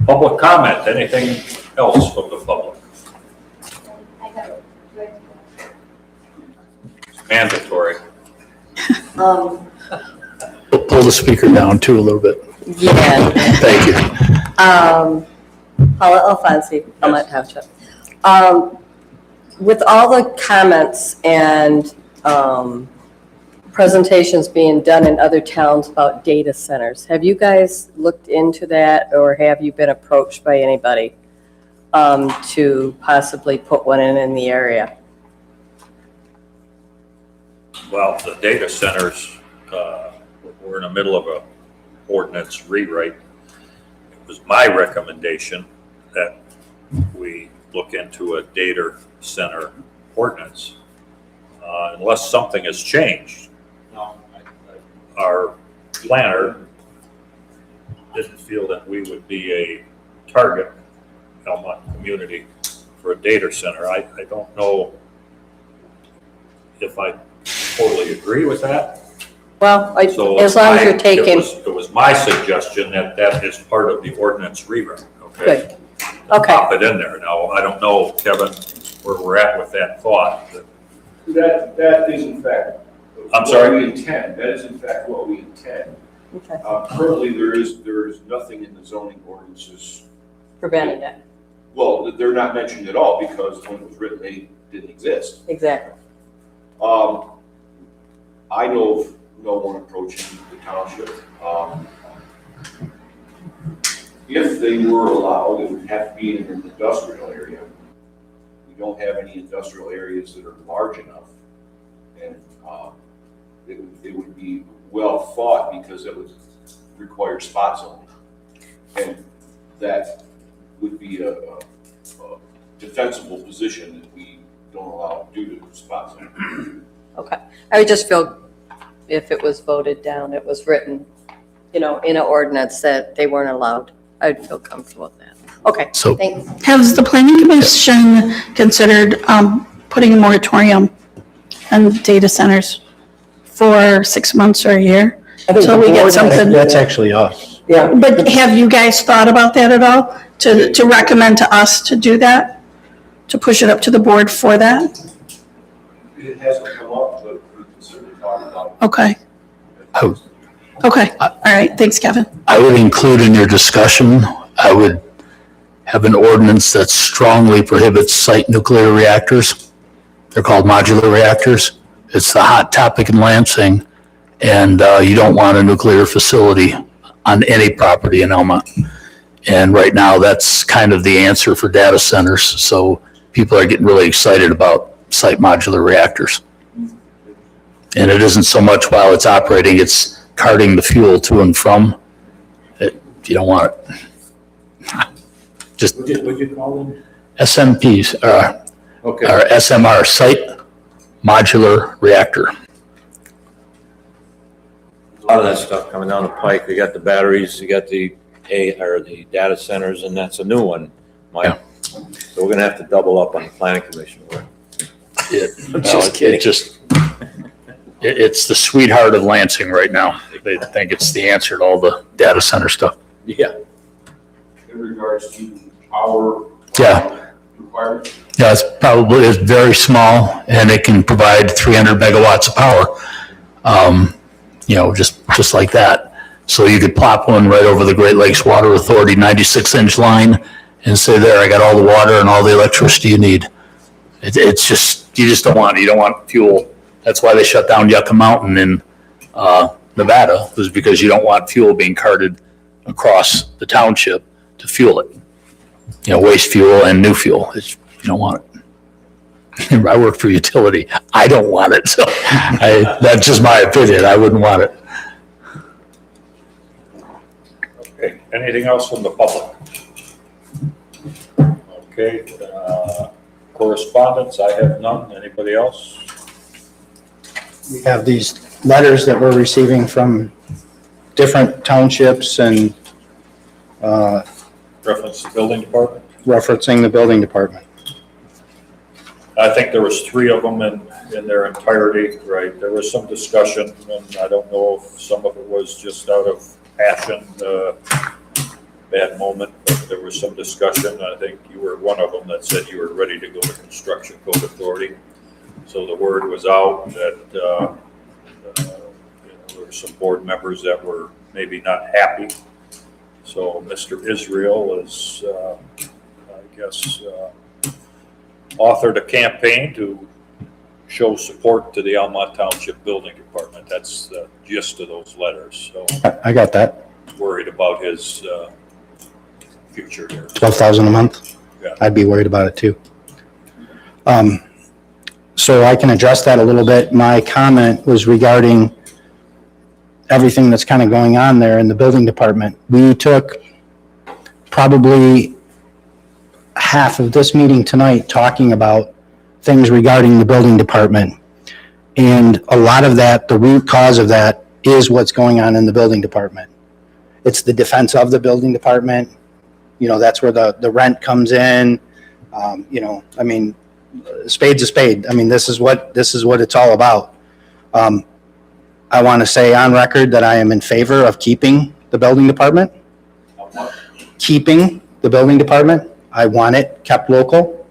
Public comment, anything else from the public? It's mandatory. Pull the speaker down too a little bit. Yeah, Thank you. Paula Alfonsi, Almont Township. With all the comments and presentations being done in other towns about data centers, have you guys looked into that, or have you been approached by anybody to possibly put one in the area? Well, the data centers, we're in the middle of a ordinance rewrite. It was my recommendation that we look into a data center ordinance, unless something has changed. Our planner didn't feel that we would be a target Almont community for a data center. I don't know if I totally agree with that. Well, So as long as you're taking, It was my suggestion that that is part of the ordinance rewrite, okay? good, okay. Pop it in there. Now, I don't know, Kevin, where we're at with that thought. That is in fact. I'm sorry? What we intend, that is in fact what we intend. Okay. Currently, there is nothing in the zoning ordinances. Preventing that, Well, they're not mentioned at all because when it was written, they didn't exist. exactly. I know of no one approaching the township. If they were allowed, it would have to be in an industrial area. We don't have any industrial areas that are large enough. And it would be well thought because it would require spot zoning. And that would be a defensible position that we don't allow due to spot zoning. Okay, I would just feel if it was voted down, it was written, in an ordinance that they weren't allowed, I'd feel comfortable with that. Okay, So- thanks. Has the planning commission considered putting a moratorium on data centers for 6 months or a year? I think So we the get board- something. That's actually us. Yeah, But have you guys thought about that at all? To recommend to us to do that? To push it up to the board for that? It hasn't come up, but we can certainly talk about Okay, Oh, okay, all right, thanks, Kevin. I would include in your discussion, I would have an ordinance that strongly prohibits site nuclear reactors. They're called modular reactors. It's the hot topic in Lansing, and you don't want a nuclear facility on any property in Almont. And right now, that's kind of the answer for data centers. So people are getting really excited about site modular reactors. And it isn't so much while it's operating, it's carting the fuel to and from. You don't want it. Just What'd you call them? SMPs, Okay. or SMR, Site Modular Reactor. A lot of that stuff coming down the pike. You got the batteries, you got the data centers, and that's a new one, Mike. So we're gonna have to double up on the planning commission work. It's the sweetheart of Lansing right now. They think it's the answer to all the data center stuff. Yeah. in regards to our. Yeah. requirement? Yeah, it's very small and it can provide 300 megawatts of power. Just like that. So you could plop one right over the Great Lakes Water Authority 96-inch line and say, there, I got all the water and all the electricity you need. It's just, you just don't want it. You don't want fuel. That's why they shut down Yucca Mountain in Nevada, was because you don't want fuel being carted across the township to fuel it. Waste fuel and new fuel. You don't want it. I work for utility. I don't want it. So that's just my opinion. I wouldn't want it. Okay, anything else from the public? Okay, correspondence, I have none. Anybody else? We have these letters that we're receiving from different townships and Reference the building department? referencing the building department. I think there was 3 of them in their entirety, right? There was some discussion, and I don't know if some of it was just out of passion, bad moment, but there was some discussion. I think you were one of them that said you were ready to go to Construction Code Authority. So the word was out that there were some board members that were maybe not happy. So Mr. Israel is, I guess, authored a campaign to show support to the Almont Township Building Department. That's the gist of those letters. So I got that. worried about his future here. 12,000 a month? Yeah. I'd be worried about it too. So I can address that a little bit. My comment was regarding everything that's kind of going on there in the building department. We took probably half of this meeting tonight talking about things regarding the building department. And a lot of that, the root cause of that is what's going on in the building department. It's the defense of the building department. That's where the rent comes in. Spade's a spade. This is what it's all about. I want to say on record that I am in favor of keeping the building department. Keeping the building department. I want it kept local,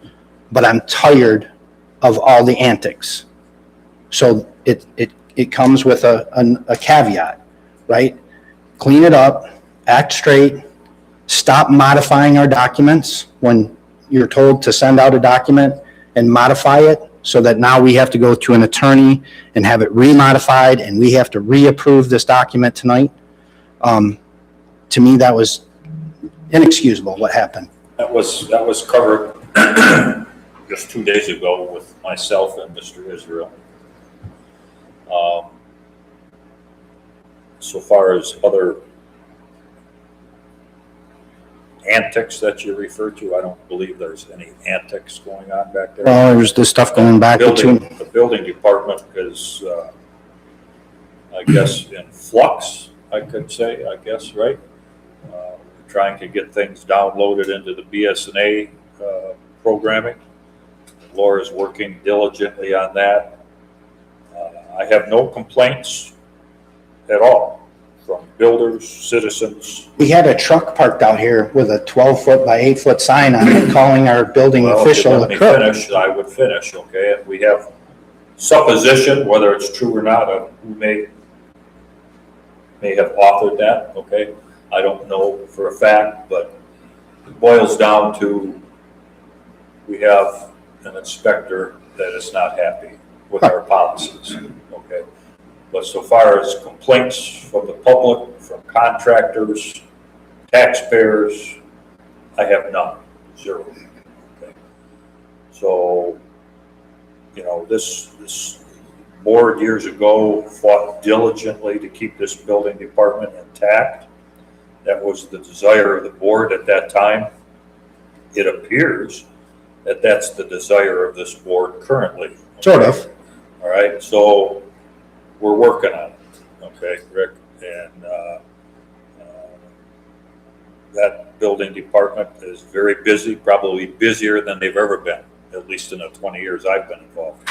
but I'm tired of all the antics. So it comes with a caveat, right? Clean it up, act straight, stop modifying our documents when you're told to send out a document and modify it so that now we have to go to an attorney and have it remodified and we have to reapprove this document tonight. To me, that was inexcusable what happened. That was covered just 2 days ago with myself and Mr. Israel. So far as other antics that you refer to, I don't believe there's any antics going on back there. Well, there's this stuff going back to The building department is, I guess, in flux, I could say, right? We're trying to get things downloaded into the BSNA programming. Laura's working diligently on that. I have no complaints at all from builders, citizens. We had a truck parked out here with a 12-foot by 8-foot sign on it calling our building Well, if official you a let me crook. finish, I would finish, okay? And we have supposition, whether it's true or not, of who may have authored that, okay? I don't know for a fact, but it boils down to we have an inspector that is not happy with our policies, okay? But so far as complaints from the public, from contractors, taxpayers, I have none, 0. Okay. So, this board years ago fought diligently to keep this building department intact. That was the desire of the board at that time. It appears that that's the desire of this board currently. Okay? Sort of. All right, so we're working on it, okay, Rick? And that building department is very busy, probably busier than they've ever been, at least in the 20 years I've been involved.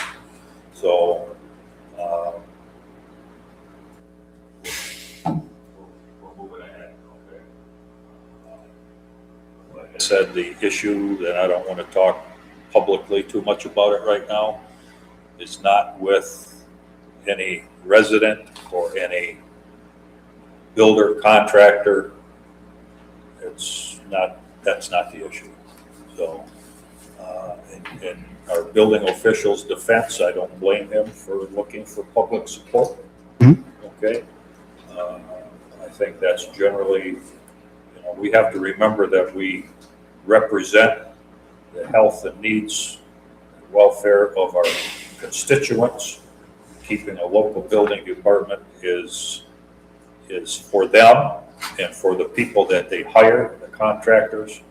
So we're moving ahead, okay? Like I said, the issue that I don't want to talk publicly too much about it right now is not with any resident or any builder, contractor. That's not the issue. So, in our building official's defense, I don't blame him for looking for public support. Okay? I think that's generally, we have to remember that we represent the health and needs, and welfare of our constituents. Keeping a local building department is for them and for the people that they hire, the contractors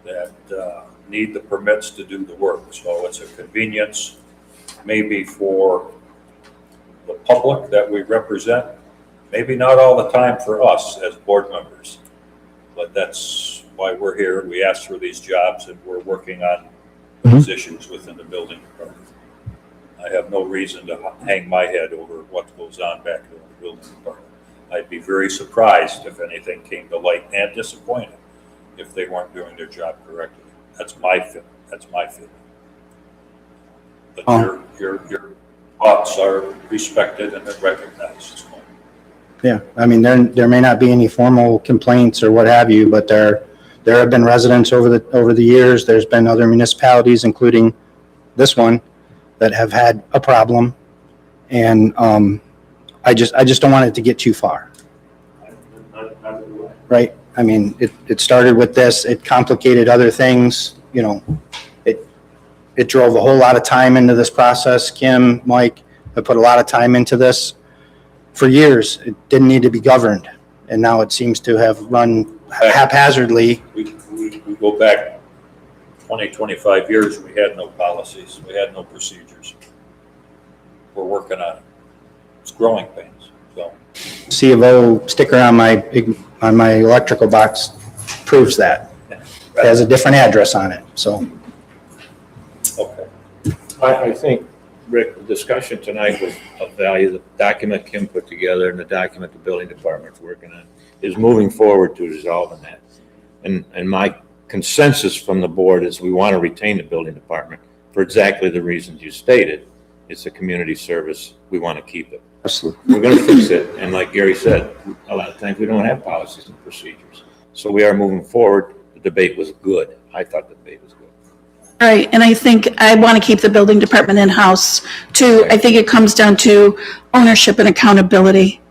that need the permits to do the work. So it's a convenience maybe for the public that we represent, maybe not all the time for us as board members, but that's why we're here. We asked for these jobs and we're working on those issues within the building department. I have no reason to hang my head over what goes on back there in the building department. I'd be very surprised if anything came to light, and disappointed if they weren't doing their job correctly. That's my feeling. But your thoughts are respected and recognized. Yeah, I mean, there may not be any formal complaints or what have you, but there have been residents over the years. There's been other municipalities, including this one, that have had a problem, and I just don't want it to get too far. Right? I mean, it started with this. It complicated other things. It drove a whole lot of time into this process. Kim, Mike, have put a lot of time into this. For years, it didn't need to be governed, and now it seems to have run haphazardly. We go back 20, 25 years, we had no policies, we had no procedures. We're working on it. It's growing pains, so. C of O sticker on my electrical box proves that. It has a different address on it, so. Okay. I think, Rick, the discussion tonight was of value. The document Kim put together and the document the building department's working on is moving forward to resolving that. And my consensus from the board is we want to retain the building department for exactly the reasons you stated. It's a community service. We want to keep it. Absolutely. We're going to fix it. And like Gary said, a lot of times we don't have policies and procedures. So we are moving forward. The debate was good. I thought the debate was good. Right, and I think I want to keep the building department in-house too. I think it comes down to ownership and accountability.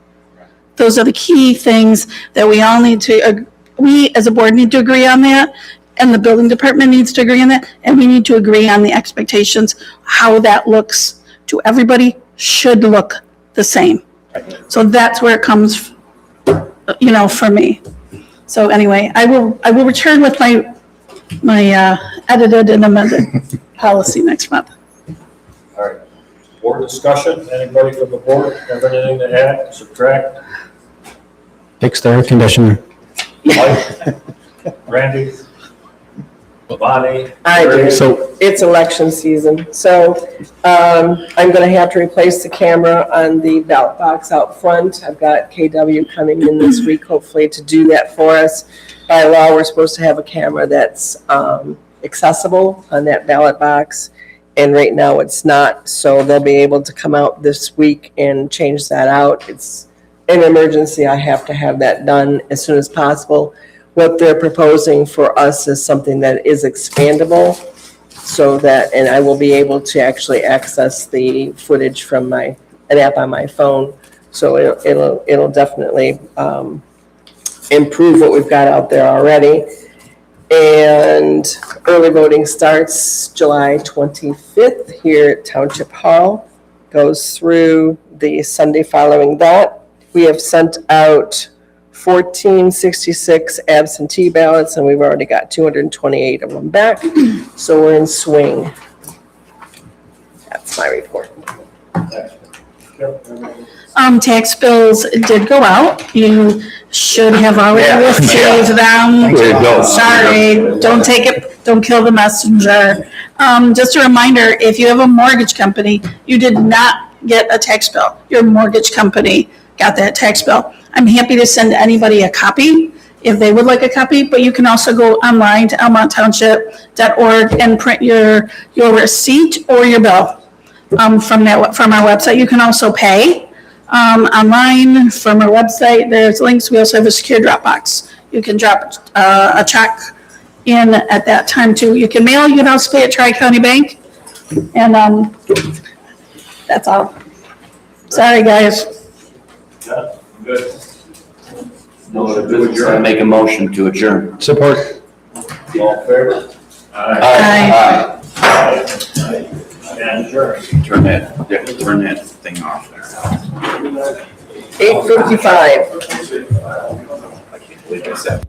Those are the key things that we all need to, we as a board need to agree on that, and the building department needs to agree on that, and we need to agree on the expectations, how that looks to everybody should look the same. So that's where it comes, for me. So anyway, I will return with my edited and amended policy next month. All right. Board discussion, anybody from the board have anything to add, subtract? Fix the air conditioner. Mike? Randy? Bonnie? I do. So- It's election season, so I'm going to have to replace the camera on the ballot box out front. I've got KW coming in this week, hopefully, to do that for us. By law, we're supposed to have a camera that's accessible on that ballot box, and right now it's not, so they'll be able to come out this week and change that out. It's an emergency. I have to have that done as soon as possible. What they're proposing for us is something that is expandable, so that, and I will be able to actually access the footage from an app on my phone. So it'll definitely improve what we've got out there already. And early voting starts July 25th here at Township Hall, goes through the Sunday following that. We have sent out 1466 absentee ballots, and we've already got 228 of them back. So we're in swing. That's my report. Tax bills did go out. You should have already received them. There you go. Sorry, don't kill the messenger. Just a reminder, if you have a mortgage company, you did not get a tax bill. Your mortgage company got that tax bill. I'm happy to send anybody a copy if they would like a copy, but you can also go online to almonttownship.org and print your receipt or your bill from our website. You can also pay online from our website. There's links. We also have a secure Dropbox. You can drop a check in at that time too. You can mail, you can also pay at Tri-County Bank. And that's all. Sorry, guys. Yeah, good. No other business, I make a motion to adjourn. Support. All in favor? Aye. And adjourn. Turn that thing off there. 8:55. I can't believe I said.